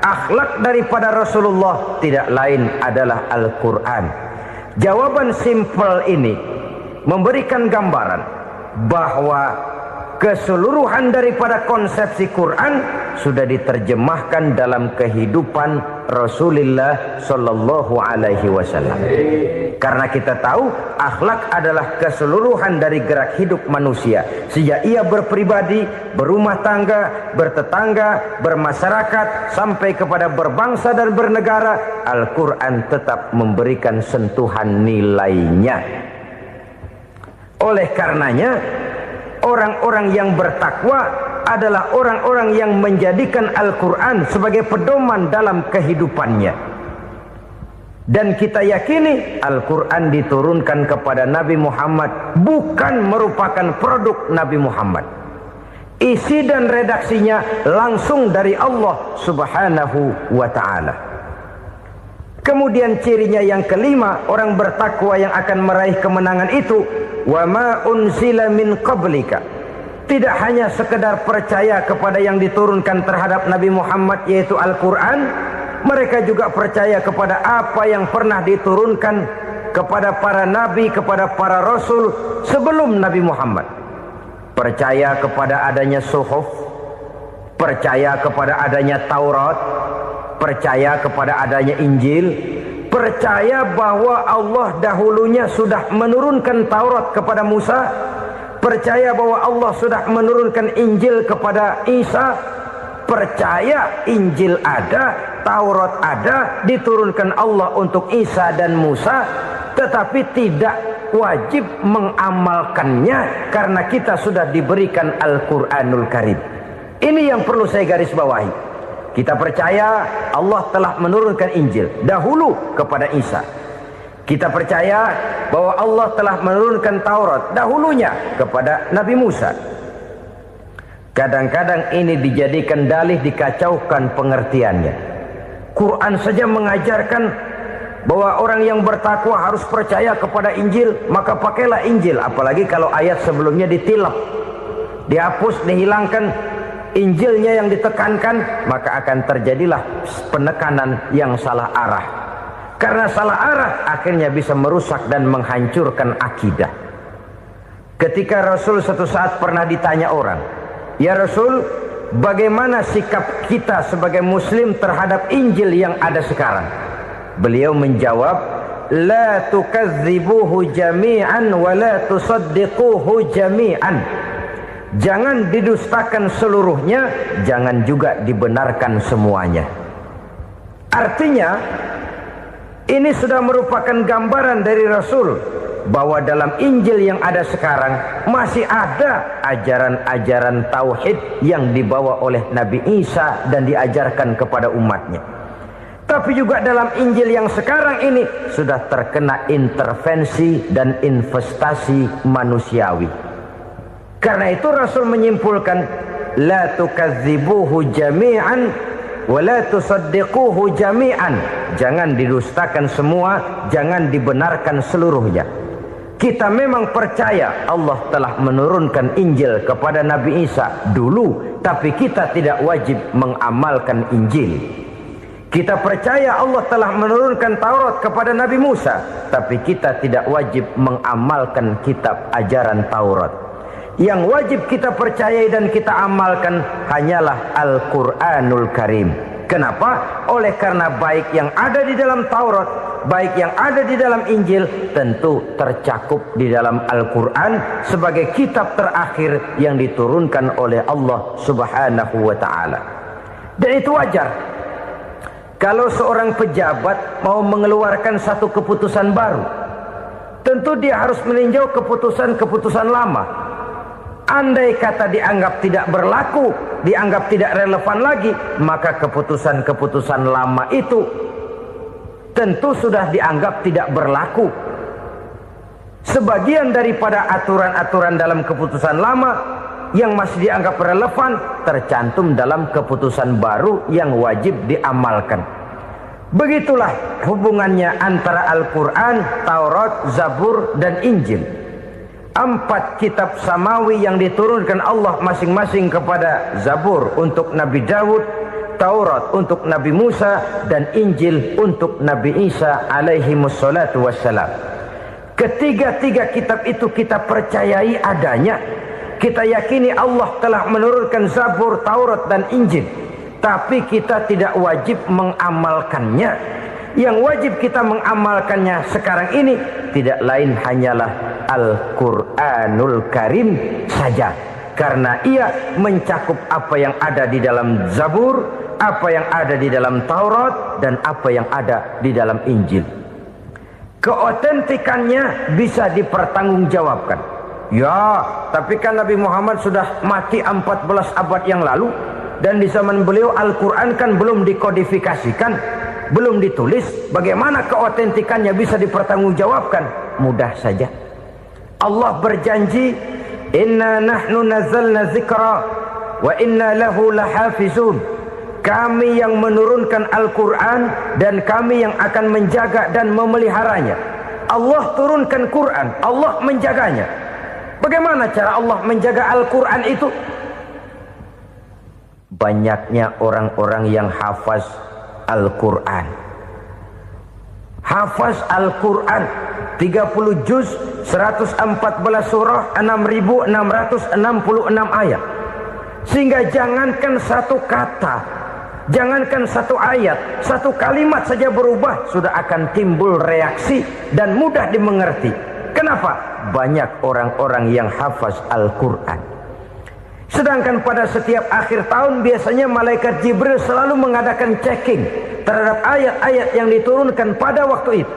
Akhlak daripada Rasulullah tidak lain adalah Al-Quran. Jawaban simpel ini memberikan gambaran bahwa keseluruhan daripada konsepsi Quran sudah diterjemahkan dalam kehidupan Rasulullah sallallahu alaihi wasallam. Karena kita tahu akhlak adalah keseluruhan dari gerak hidup manusia. Sejak ia berpribadi, berumah tangga, bertetangga, bermasyarakat, sampai kepada berbangsa dan bernegara, Al-Quran tetap memberikan sentuhan nilainya. Oleh karenanya, orang-orang yang bertakwa adalah orang-orang yang menjadikan Al-Quran sebagai pedoman dalam kehidupannya. Dan kita yakini Al-Quran diturunkan kepada Nabi Muhammad bukan merupakan produk Nabi Muhammad. Isi dan redaksinya langsung dari Allah subhanahu wa ta'ala. Kemudian cirinya yang kelima, orang bertakwa yang akan meraih kemenangan itu, wa ma unzila min qablika. Tidak hanya sekedar percaya kepada yang diturunkan terhadap Nabi Muhammad, yaitu Al-Quran, mereka juga percaya kepada apa yang pernah diturunkan kepada para nabi, kepada para rasul sebelum Nabi Muhammad. Percaya kepada adanya suhuf, percaya kepada adanya Taurat, percaya kepada adanya Injil, percaya bahwa Allah dahulunya sudah menurunkan Taurat kepada Musa, percaya bahwa Allah sudah menurunkan Injil kepada Isa, percaya Injil ada, Taurat ada, diturunkan Allah untuk Isa dan Musa, tetapi tidak wajib mengamalkannya karena kita sudah diberikan Al-Quranul Karim. Ini yang perlu saya garis bawahi. Kita percaya Allah telah menurunkan Injil dahulu kepada Isa. Kita percaya bahwa Allah telah menurunkan Taurat dahulunya kepada Nabi Musa. Kadang-kadang ini dijadikan dalih, dikacaukan pengertiannya. Quran saja mengajarkan bahwa orang yang bertakwa harus percaya kepada Injil, maka pakailah Injil. Apalagi kalau ayat sebelumnya ditilap, dihapus, dihilangkan, Injilnya yang ditekankan, maka akan terjadilah penekanan yang salah arah. Karena salah arah akhirnya bisa merusak dan menghancurkan akidah. Ketika Rasul suatu saat pernah ditanya orang, "Ya Rasul, bagaimana sikap kita sebagai muslim terhadap Injil yang ada sekarang?" Beliau menjawab, "La tukadzibuhu jami'an wa la tusaddiquhu jami'an." Jangan didustakan seluruhnya, jangan juga dibenarkan semuanya. Artinya, ini sudah merupakan gambaran dari Rasul bahwa dalam Injil yang ada sekarang masih ada ajaran-ajaran tauhid yang dibawa oleh Nabi Isa dan diajarkan kepada umatnya. Tapi juga dalam Injil yang sekarang ini sudah terkena intervensi dan investasi manusiawi. Karena itu Rasul menyimpulkan, la tukadzibuhu jami'an wa la tusaddiquhu jami'an. Jangan didustakan semua, jangan dibenarkan seluruhnya. Kita memang percaya Allah telah menurunkan Injil kepada Nabi Isa dulu, tapi kita tidak wajib mengamalkan Injil. Kita percaya Allah telah menurunkan Taurat kepada Nabi Musa, tapi kita tidak wajib mengamalkan kitab ajaran Taurat. Yang wajib kita percayai dan kita amalkan hanyalah Al-Quranul Karim. Kenapa? Oleh karena baik yang ada di dalam Taurat, baik yang ada di dalam Injil, tentu tercakup di dalam Al-Quran sebagai kitab terakhir yang diturunkan oleh Allah Subhanahu wa ta'ala. Dan itu wajar. Kalau seorang pejabat mau mengeluarkan satu keputusan baru, tentu dia harus meninjau keputusan-keputusan lama. Andai kata dianggap tidak berlaku, dianggap tidak relevan lagi, maka keputusan-keputusan lama itu tentu sudah dianggap tidak berlaku. Sebagian daripada aturan-aturan dalam keputusan lama yang masih dianggap relevan tercantum dalam keputusan baru yang wajib diamalkan. Begitulah hubungannya antara Al-Quran, Taurat, Zabur, dan Injil. 4 kitab samawi yang diturunkan Allah masing-masing kepada Zabur untuk Nabi Daud, Taurat untuk Nabi Musa, dan Injil untuk Nabi Isa alaihi wassalatu wassalam. Ketiga-tiga kitab itu kita percayai adanya. Kita yakini Allah telah menurunkan Zabur, Taurat, dan Injil. Tapi kita tidak wajib mengamalkannya. Yang wajib kita mengamalkannya sekarang ini tidak lain hanyalah Al-Quranul Karim saja. Karena ia mencakup apa yang ada di dalam Zabur, apa yang ada di dalam Taurat, dan apa yang ada di dalam Injil. Keotentikannya bisa dipertanggungjawabkan. Ya, tapi kan Nabi Muhammad sudah mati 14 abad yang lalu, dan di zaman beliau Al-Quran kan belum dikodifikasikan, belum ditulis. Bagaimana keotentikannya bisa dipertanggungjawabkan? Mudah saja. Allah berjanji, "Inna nahnu nazzalna dzikra wa inna lahu lahafizun." Kami yang menurunkan Al-Quran dan kami yang akan menjaga dan memeliharanya. Allah turunkan Quran, Allah menjaganya. Bagaimana cara Allah menjaga Al-Quran itu? Banyaknya orang-orang yang hafaz Al-Quran. Hafaz Al-Quran 30 juz, 114 surah, 6.666 ayat. Sehingga jangankan satu kata, Jangankan satu ayat, satu kalimat saja berubah, sudah akan timbul reaksi dan mudah dimengerti. Kenapa? Banyak orang-orang yang hafaz Al-Quran. Sedangkan pada setiap akhir tahun biasanya malaikat Jibril selalu mengadakan checking terhadap ayat-ayat yang diturunkan pada waktu itu.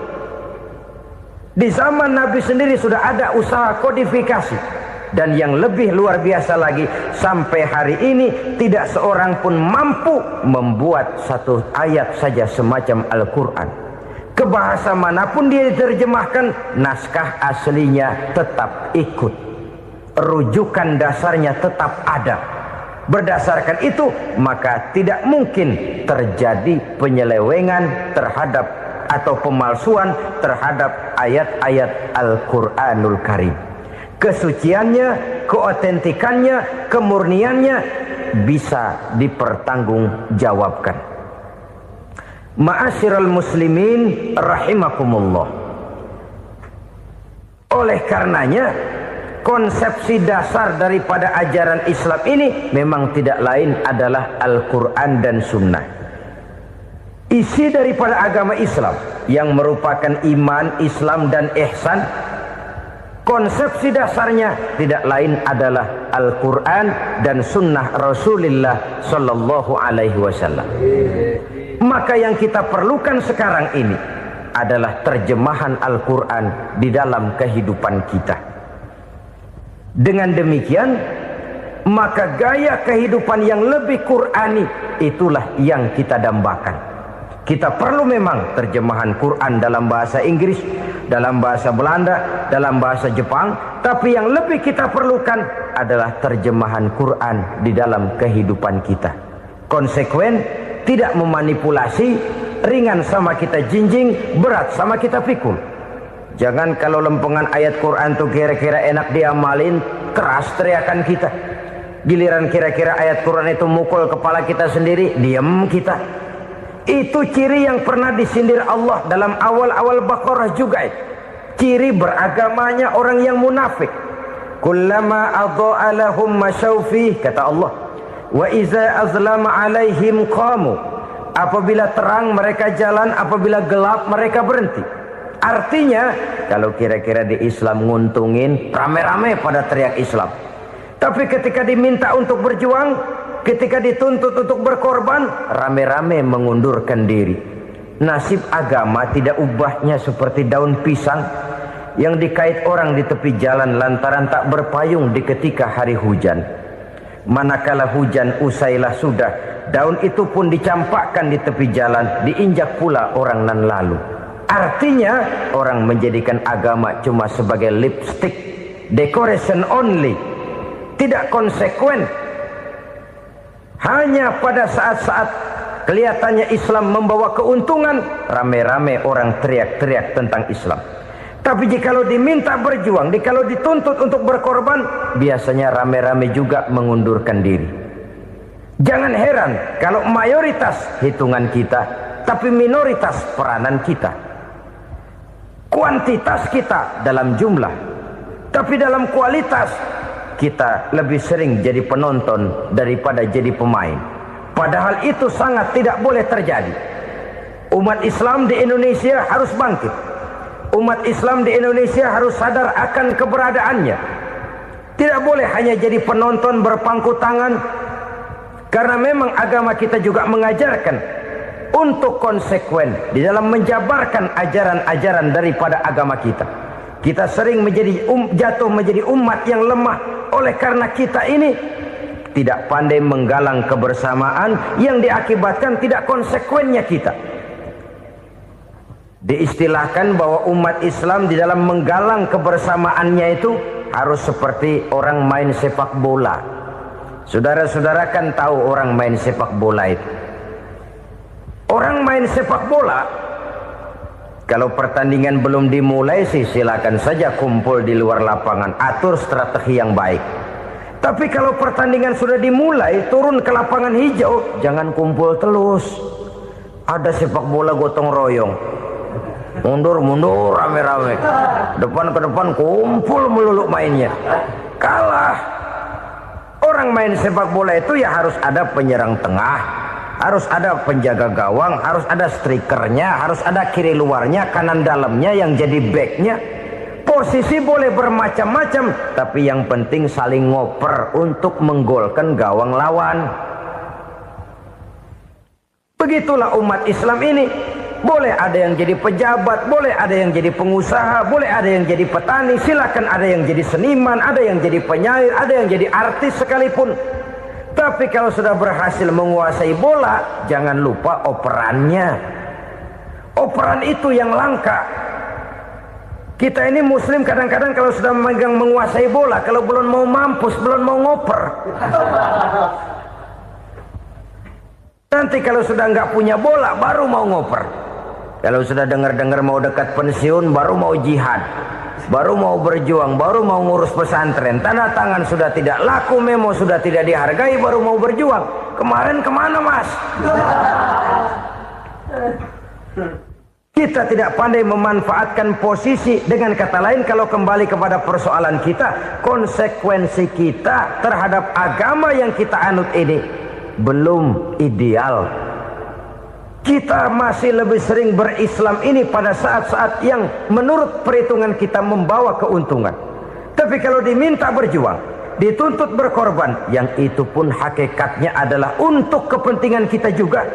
Di zaman Nabi sendiri sudah ada usaha kodifikasi. Dan yang lebih luar biasa lagi, sampai hari ini tidak seorang pun mampu membuat satu ayat saja semacam Al-Quran. Ke bahasa manapun dia diterjemahkan, naskah aslinya tetap ikut. Rujukan dasarnya tetap ada. Berdasarkan itu, maka tidak mungkin terjadi penyelewengan terhadap atau pemalsuan terhadap ayat-ayat Al-Quranul Karim. Kesuciannya, keotentikannya, kemurniannya bisa dipertanggungjawabkan. Ma'asyiral muslimin rahimakumullah. Oleh karenanya, konsepsi dasar daripada ajaran Islam ini memang tidak lain adalah Al-Quran dan Sunnah. Isi daripada agama Islam yang merupakan iman, Islam dan ihsan, konsepsi dasarnya tidak lain adalah Al-Quran dan Sunnah Rasulullah Sallallahu Alaihi Wasallam. Maka yang kita perlukan sekarang ini adalah terjemahan Al-Quran di dalam kehidupan kita. Dengan demikian, maka gaya kehidupan yang lebih Qurani itulah yang kita dambakan. Kita perlu memang terjemahan Quran dalam bahasa Inggris, dalam bahasa Belanda, dalam bahasa Jepang, tapi yang lebih kita perlukan adalah terjemahan Quran di dalam kehidupan kita. Konsekuen, tidak memanipulasi, ringan sama kita jinjing, berat sama kita pikul. Jangan kalau lempengan ayat Quran itu kira-kira enak diamalin, keras teriakan kita. Giliran kira-kira ayat Quran itu mukul kepala kita sendiri, diam kita. Itu ciri yang pernah disindir Allah dalam awal-awal Baqarah juga. Ciri beragamanya orang yang munafik. Kullama adha'a lahum masyawfih, kata Allah. Wa iza azlama alaihim qamu. Apabila terang mereka jalan, apabila gelap mereka berhenti. Artinya, kalau kira-kira di Islam nguntungin, rame-rame pada teriak Islam. Tapi ketika diminta untuk berjuang, ketika dituntut untuk berkorban, rame-rame mengundurkan diri. Nasib agama tidak ubahnya seperti daun pisang yang dikait orang di tepi jalan lantaran tak berpayung di ketika hari hujan. Manakala hujan usailah sudah, daun itu pun dicampakkan di tepi jalan, diinjak pula orang nan lalu. Artinya, orang menjadikan agama cuma sebagai lipstick, decoration only, tidak konsekuen. Hanya pada saat-saat kelihatannya Islam membawa keuntungan, rame-rame orang teriak-teriak tentang Islam. Tapi jikalau diminta berjuang, jikalau dituntut untuk berkorban, biasanya rame-rame juga mengundurkan diri. Jangan heran kalau mayoritas hitungan kita, tapi minoritas peranan kita. Kuantitas kita dalam jumlah, tapi dalam kualitas kita lebih sering jadi penonton daripada jadi pemain. Padahal itu sangat tidak boleh terjadi. Umat Islam di Indonesia harus bangkit. Umat Islam di Indonesia harus sadar akan keberadaannya. Tidak boleh hanya jadi penonton berpangku tangan. Karena memang agama kita juga mengajarkan untuk konsekuen di dalam menjabarkan ajaran-ajaran daripada agama kita. Kita sering menjadi jatuh menjadi umat yang lemah oleh karena kita ini tidak pandai menggalang kebersamaan yang diakibatkan tidak konsekuennya kita. Diistilahkan bahwa umat Islam di dalam menggalang kebersamaannya itu harus seperti orang main sepak bola. Saudara-saudara kan tahu orang main sepak bola itu. Orang main sepak bola, kalau pertandingan belum dimulai sih silakan saja kumpul di luar lapangan, atur strategi yang baik. Tapi kalau pertandingan sudah dimulai, turun ke lapangan hijau, jangan kumpul terus. Ada sepak bola gotong royong, mundur-mundur rame-rame, depan ke depan kumpul melulu mainnya. Kalah. Orang main sepak bola itu ya harus ada penyerang tengah, Harus ada penjaga gawang, harus ada strikernya, harus ada kiri luarnya, kanan dalamnya yang jadi backnya. Posisi boleh bermacam-macam, tapi yang penting saling ngoper untuk menggolkan gawang lawan. Begitulah umat Islam ini. Boleh ada yang jadi pejabat, boleh ada yang jadi pengusaha, boleh ada yang jadi petani, silakan ada yang jadi seniman, ada yang jadi penyair, ada yang jadi artis sekalipun. Tapi kalau sudah berhasil menguasai bola, jangan lupa operannya. Operan itu yang langka. Kita ini muslim kadang-kadang kalau sudah memegang menguasai bola, kalau belum mau mampus, belum mau ngoper. Nanti kalau sudah nggak punya bola, baru mau ngoper. Kalau sudah dengar-dengar mau dekat pensiun, baru mau jihad, baru mau berjuang, baru mau ngurus pesantren. Tanda tangan sudah tidak laku, memo sudah tidak dihargai, baru mau berjuang. Kemarin kemana mas? Kita tidak pandai memanfaatkan posisi. Dengan kata lain, kalau kembali kepada persoalan kita, konsekuensi kita terhadap agama yang kita anut ini belum ideal. Kita masih lebih sering berislam ini pada saat-saat yang menurut perhitungan kita membawa keuntungan. Tapi kalau diminta berjuang, dituntut berkorban, yang itu pun hakikatnya adalah untuk kepentingan kita juga.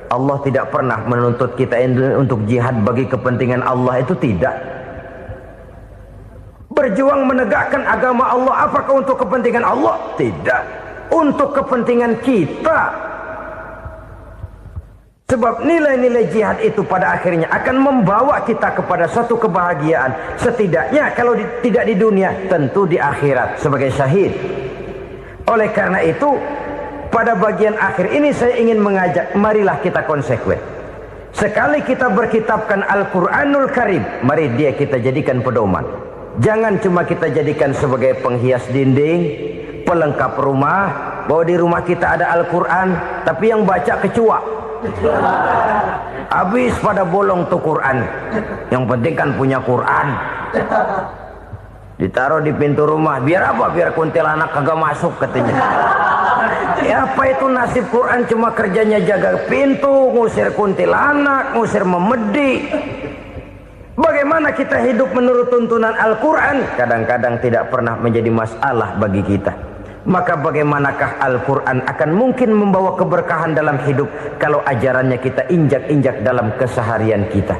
Allah tidak pernah menuntut kita untuk jihad bagi kepentingan Allah, itu tidak. Berjuang menegakkan agama Allah, apakah untuk kepentingan Allah? Tidak. Untuk kepentingan kita. Sebab nilai-nilai jihad itu pada akhirnya akan membawa kita kepada suatu kebahagiaan. Setidaknya kalau tidak di dunia, tentu di akhirat sebagai syahid. Oleh karena itu, pada bagian akhir ini saya ingin mengajak, marilah kita konsekuen. Sekali kita berkitabkan Al-Quranul Karim, mari dia kita jadikan pedoman. Jangan cuma kita jadikan sebagai penghias dinding, pelengkap rumah, bahwa di rumah kita ada Al-Quran, tapi yang baca kecoa. Habis pada bolong tuh Quran. Yang penting kan punya Quran. Ditaruh di pintu rumah. Biar apa? Biar kuntilanak kagak masuk katanya. Ya apa itu nasib Quran, cuma kerjanya jaga pintu, ngusir kuntilanak, ngusir memedi. Bagaimana kita hidup menurut tuntunan Al-Quran? Kadang-kadang tidak pernah menjadi masalah bagi kita. Maka bagaimanakah Al-Quran akan mungkin membawa keberkahan dalam hidup kalau ajarannya kita injak-injak dalam keseharian kita?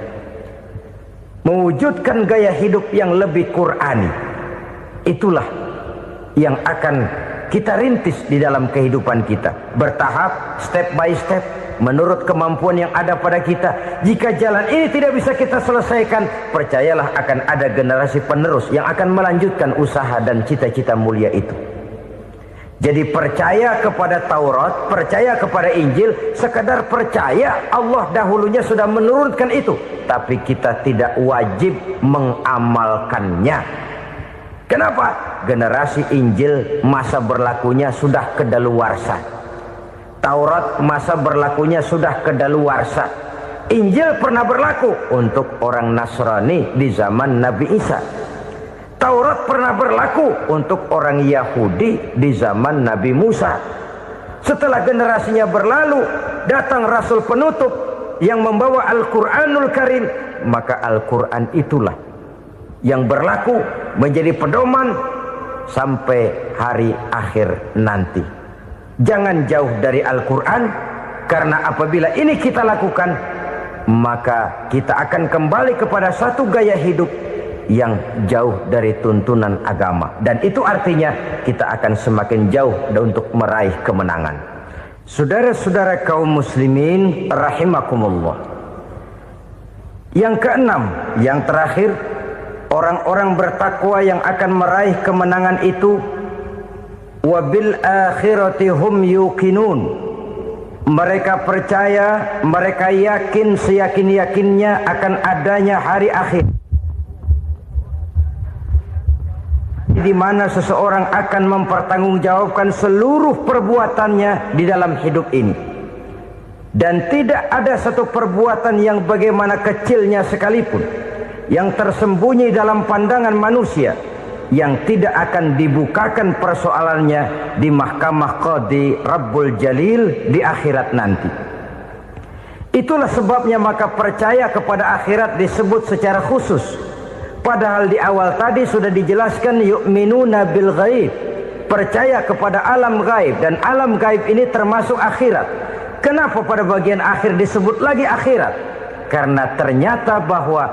Mewujudkan gaya hidup yang lebih Qurani, itulah yang akan kita rintis di dalam kehidupan kita. Bertahap, step by step, menurut kemampuan yang ada pada kita. Jika jalan ini tidak bisa kita selesaikan, percayalah akan ada generasi penerus yang akan melanjutkan usaha dan cita-cita mulia itu. Jadi percaya kepada Taurat, percaya kepada Injil, sekadar percaya Allah dahulunya sudah menurunkan itu. Tapi kita tidak wajib mengamalkannya. Kenapa? Generasi Injil masa berlakunya sudah kedaluwarsa. Taurat masa berlakunya sudah kedaluwarsa. Injil pernah berlaku untuk orang Nasrani di zaman Nabi Isa. Taurat pernah berlaku untuk orang Yahudi di zaman Nabi Musa. Setelah generasinya berlalu, datang Rasul penutup yang membawa Al-Quranul Karim. Maka Al-Quran itulah yang berlaku menjadi pedoman sampai hari akhir nanti. Jangan jauh dari Al-Quran, karena apabila ini kita lakukan, maka kita akan kembali kepada satu gaya hidup yang jauh dari tuntunan agama, dan itu artinya kita akan semakin jauh untuk meraih kemenangan. Saudara-saudara kaum muslimin rahimakumullah. Yang keenam, yang terakhir, orang-orang bertakwa yang akan meraih kemenangan itu wabil akhirati hum yuqinun. Mereka percaya, mereka yakin seyakin-yakinnya akan adanya hari akhir, di mana seseorang akan mempertanggungjawabkan seluruh perbuatannya di dalam hidup ini. Dan tidak ada satu perbuatan yang bagaimana kecilnya sekalipun yang tersembunyi dalam pandangan manusia yang tidak akan dibukakan persoalannya di mahkamah Qadi Rabbul Jalil di akhirat nanti. Itulah sebabnya maka percaya kepada akhirat disebut secara khusus. Padahal di awal tadi sudah dijelaskan yu'minuna bil ghaib, percaya kepada alam gaib, dan alam gaib ini termasuk akhirat. Kenapa pada bagian akhir disebut lagi akhirat? Karena ternyata bahwa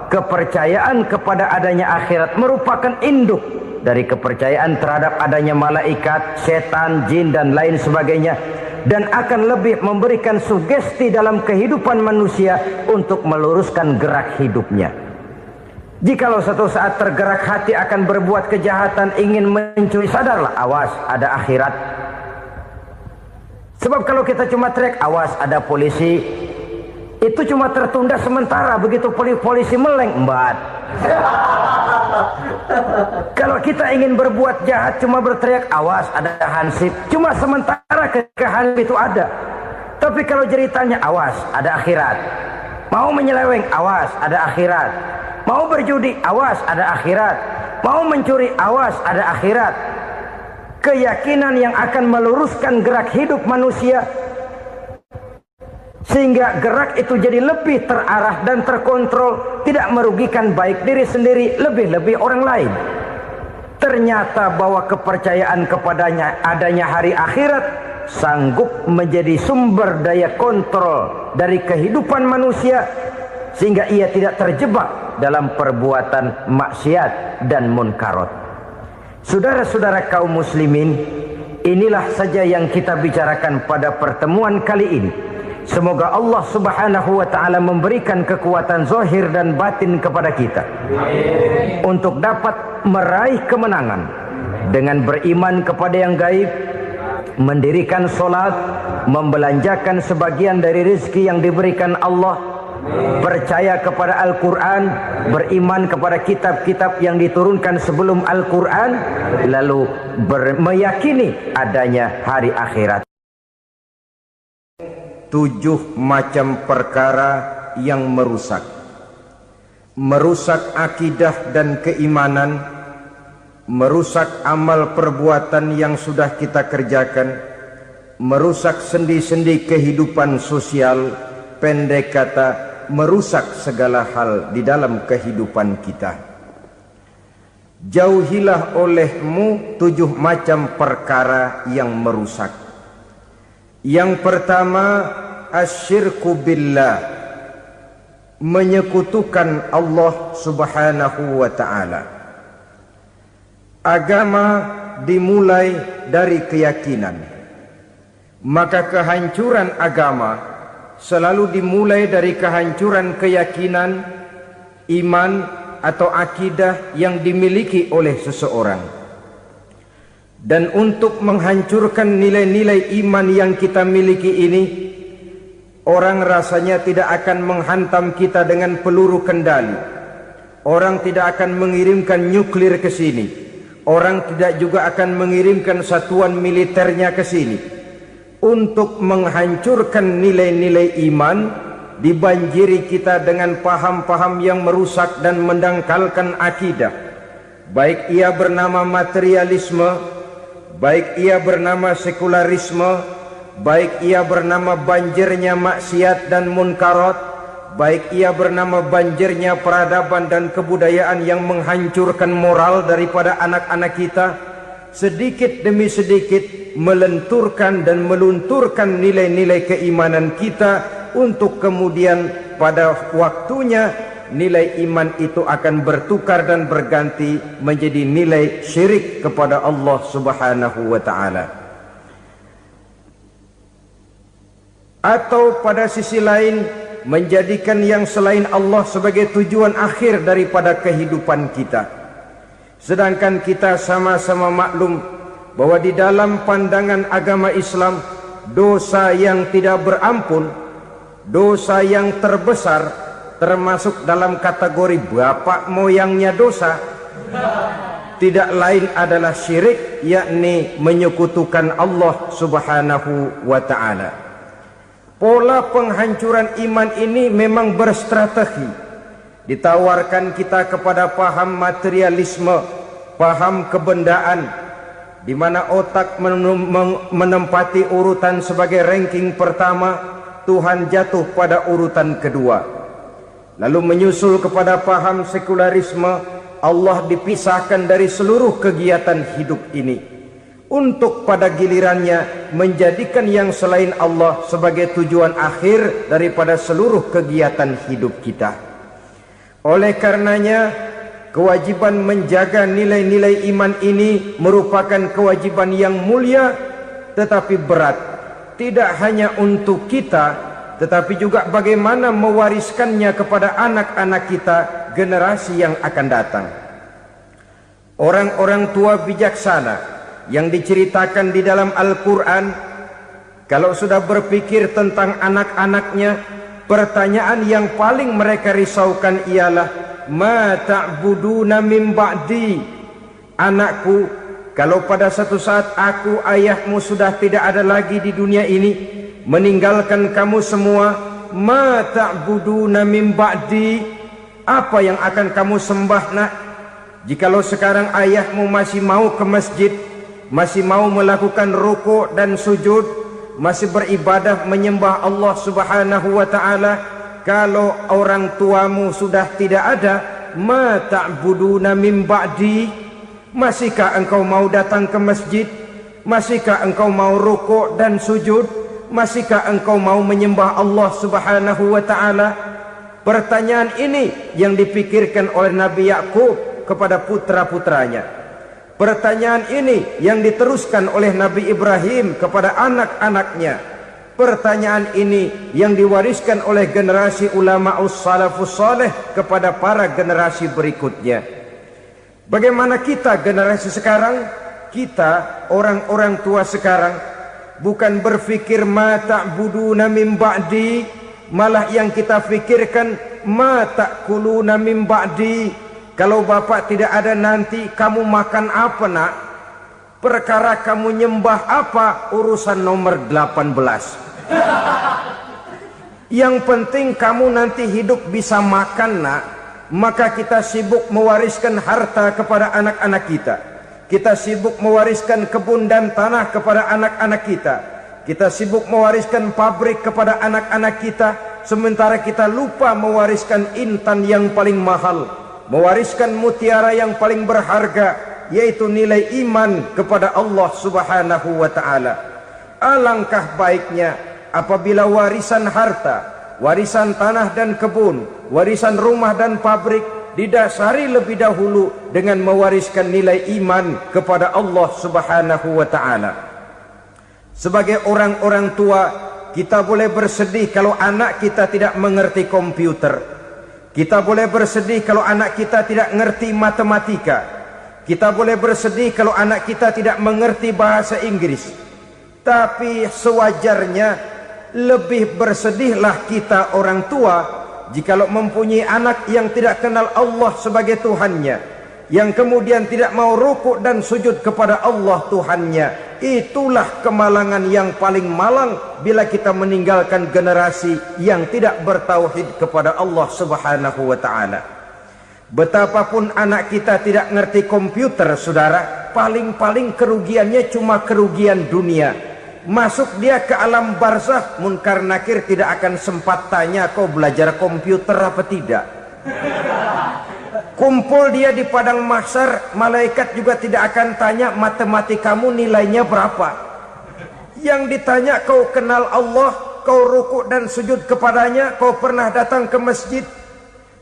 kepercayaan kepada adanya akhirat merupakan induk dari kepercayaan terhadap adanya malaikat, setan, jin dan lain sebagainya, dan akan lebih memberikan sugesti dalam kehidupan manusia untuk meluruskan gerak hidupnya. Jikalau satu saat tergerak hati akan berbuat kejahatan, ingin mencuri, sadarlah, awas ada akhirat. Sebab kalau kita cuma teriak awas ada polisi, itu cuma tertunda sementara. Begitu polisi meleng, embat. Kalau kita ingin berbuat jahat cuma berteriak awas ada hansip, cuma sementara ketika hansip itu ada. Tapi kalau ceritanya awas ada akhirat, mau menyeleweng awas ada akhirat, mau berjudi awas ada akhirat, mau mencuri awas ada akhirat. Keyakinan yang akan meluruskan gerak hidup manusia sehingga gerak itu jadi lebih terarah dan terkontrol, tidak merugikan baik diri sendiri, lebih-lebih orang lain. Ternyata bahwa kepercayaan kepadanya adanya hari akhirat sanggup menjadi sumber daya kontrol dari kehidupan manusia, sehingga ia tidak terjebak dalam perbuatan maksiat dan munkarat. Saudara-saudara kaum muslimin, inilah saja yang kita bicarakan pada pertemuan kali ini. Semoga Allah subhanahu wa ta'ala memberikan kekuatan zahir dan batin kepada kita. Amin. Untuk dapat meraih kemenangan dengan beriman kepada yang gaib, mendirikan solat, membelanjakan sebagian dari rezeki yang diberikan Allah, percaya kepada Al-Quran, beriman kepada kitab-kitab yang diturunkan sebelum Al-Quran, lalu meyakini adanya hari akhirat. 7 macam perkara yang merusak akidah dan keimanan, merusak amal perbuatan yang sudah kita kerjakan, merusak sendi-sendi kehidupan sosial, pendek kata merusak segala hal di dalam kehidupan kita. Jauhilah olehmu 7 macam perkara yang merusak. Yang pertama, asyirku billah, menyekutukan Allah subhanahu wa ta'ala. Agama dimulai dari keyakinan, maka kehancuran agama selalu dimulai dari kehancuran keyakinan, iman atau akidah yang dimiliki oleh seseorang. Dan untuk menghancurkan nilai-nilai iman yang kita miliki ini, orang rasanya tidak akan menghantam kita dengan peluru kendali. Orang tidak akan mengirimkan nuklir ke sini. Orang tidak juga akan mengirimkan satuan militernya ke sini. Untuk menghancurkan nilai-nilai iman, dibanjiri kita dengan paham-paham yang merusak dan mendangkalkan akidah. Baik ia bernama materialisme, baik ia bernama sekularisme, baik ia bernama banjirnya maksiat dan munkarat, baik ia bernama banjirnya peradaban dan kebudayaan yang menghancurkan moral daripada anak-anak kita, sedikit demi sedikit melenturkan dan melunturkan nilai-nilai keimanan kita, untuk kemudian pada waktunya nilai iman itu akan bertukar dan berganti menjadi nilai syirik kepada Allah subhanahu wa ta'ala. Atau pada sisi lain, menjadikan yang selain Allah sebagai tujuan akhir daripada kehidupan kita. Sedangkan kita sama-sama maklum bahwa di dalam pandangan agama Islam, dosa yang tidak berampun, dosa yang terbesar, termasuk dalam kategori bapak moyangnya dosa, tidak lain adalah syirik, yakni menyekutukan Allah subhanahu wa ta'ala. Pola penghancuran iman ini memang berstrategi. Ditawarkan kita kepada paham materialisme, paham kebendaan, di mana otak menempati urutan sebagai ranking pertama, Tuhan jatuh pada urutan kedua. Lalu menyusul kepada paham sekularisme, Allah dipisahkan dari seluruh kegiatan hidup ini, untuk pada gilirannya menjadikan yang selain Allah sebagai tujuan akhir daripada seluruh kegiatan hidup kita. Oleh karenanya, kewajiban menjaga nilai-nilai iman ini merupakan kewajiban yang mulia tetapi berat, tidak hanya untuk kita, tetapi juga bagaimana mewariskannya kepada anak-anak kita, generasi yang akan datang. Orang-orang tua bijaksana yang diceritakan di dalam Al-Quran, kalau sudah berpikir tentang anak-anaknya, pertanyaan yang paling mereka risaukan ialah, ma ta'buduna min ba'di. Anakku, kalau pada satu saat aku, ayahmu sudah tidak ada lagi di dunia ini, meninggalkan kamu semua, ma ta'buduna min ba'di, apa yang akan kamu sembah nak? Jikalau sekarang ayahmu masih mau ke masjid, masih mau melakukan rukuk dan sujud, masih beribadah menyembah Allah Subhanahu wa ta'ala, kalau orang tuamu sudah tidak ada, ma ta'buduna min ba'di, masihkah engkau mau datang ke masjid? Masihkah engkau mau rukuk dan sujud? Masihkah engkau mau menyembah Allah Subhanahu wa ta'ala? Pertanyaan ini yang dipikirkan oleh Nabi Yakub kepada putra-putranya. Pertanyaan ini yang diteruskan oleh Nabi Ibrahim kepada anak-anaknya. Pertanyaan ini yang diwariskan oleh generasi ulama'us salafus saleh kepada para generasi berikutnya. Bagaimana kita generasi sekarang? Kita orang-orang tua sekarang bukan berfikir ma ta'buduna min ba'di, malah yang kita fikirkan ma ta'kuluna min ba'di. Kalau bapak tidak ada nanti kamu makan apa nak? Perkara kamu nyembah apa, urusan nomor 18. Yang penting kamu nanti hidup bisa makan nak. Maka kita sibuk mewariskan harta kepada anak-anak kita. Kita sibuk mewariskan kebun dan tanah kepada anak-anak kita. Kita sibuk mewariskan pabrik kepada anak-anak kita, sementara kita lupa mewariskan intan yang paling mahal, mewariskan mutiara yang paling berharga, yaitu nilai iman kepada Allah Subhanahu wa ta'ala. Alangkah baiknya apabila warisan harta, warisan tanah dan kebun, warisan rumah dan pabrik didasari lebih dahulu dengan mewariskan nilai iman kepada Allah Subhanahu wa ta'ala. Sebagai orang-orang tua, kita boleh bersedih kalau anak kita tidak mengerti komputer. Kita boleh bersedih kalau anak kita tidak mengerti matematika. Kita boleh bersedih kalau anak kita tidak mengerti bahasa Inggris. Tapi sewajarnya lebih bersedihlah kita orang tua jikalau mempunyai anak yang tidak kenal Allah sebagai Tuhannya, yang kemudian tidak mau rukuk dan sujud kepada Allah Tuhannya. Itulah kemalangan yang paling malang bila kita meninggalkan generasi yang tidak bertauhid kepada Allah Subhanahu wa ta'ala. Betapapun anak kita tidak ngerti komputer, saudara, paling-paling kerugiannya cuma kerugian dunia. Masuk dia ke alam barzakh, munkar nakir tidak akan sempat tanya kau belajar komputer apa tidak. Kumpul dia di padang mahsyar, malaikat juga tidak akan tanya matematikamu nilainya berapa. Yang ditanya kau kenal Allah, kau rukuk dan sujud kepadanya, kau pernah datang ke masjid.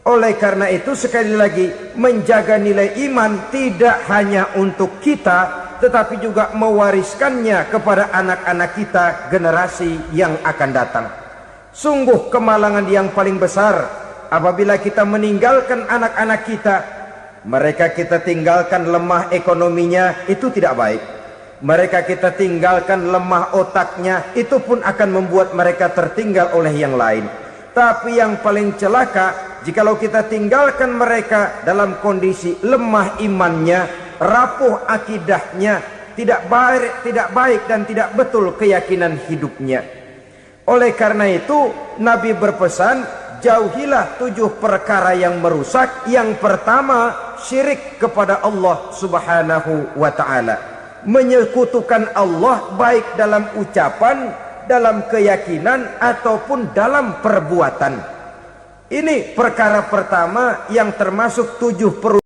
Oleh karena itu sekali lagi, menjaga nilai iman tidak hanya untuk kita, tetapi juga mewariskannya kepada anak-anak kita, generasi yang akan datang. Sungguh kemalangan yang paling besar apabila kita meninggalkan anak-anak kita. Mereka kita tinggalkan lemah ekonominya, itu tidak baik. Mereka kita tinggalkan lemah otaknya, itu pun akan membuat mereka tertinggal oleh yang lain. Tapi yang paling celaka, jikalau kita tinggalkan mereka dalam kondisi lemah imannya, rapuh akidahnya, tidak baik dan tidak betul keyakinan hidupnya. Oleh karena itu Nabi berpesan, jauhilah 7 perkara yang merusak. Yang pertama, syirik kepada Allah Subhanahu wa ta'ala, menyekutukan Allah baik dalam ucapan, dalam keyakinan ataupun dalam perbuatan. Ini perkara pertama yang termasuk 7 perbuatan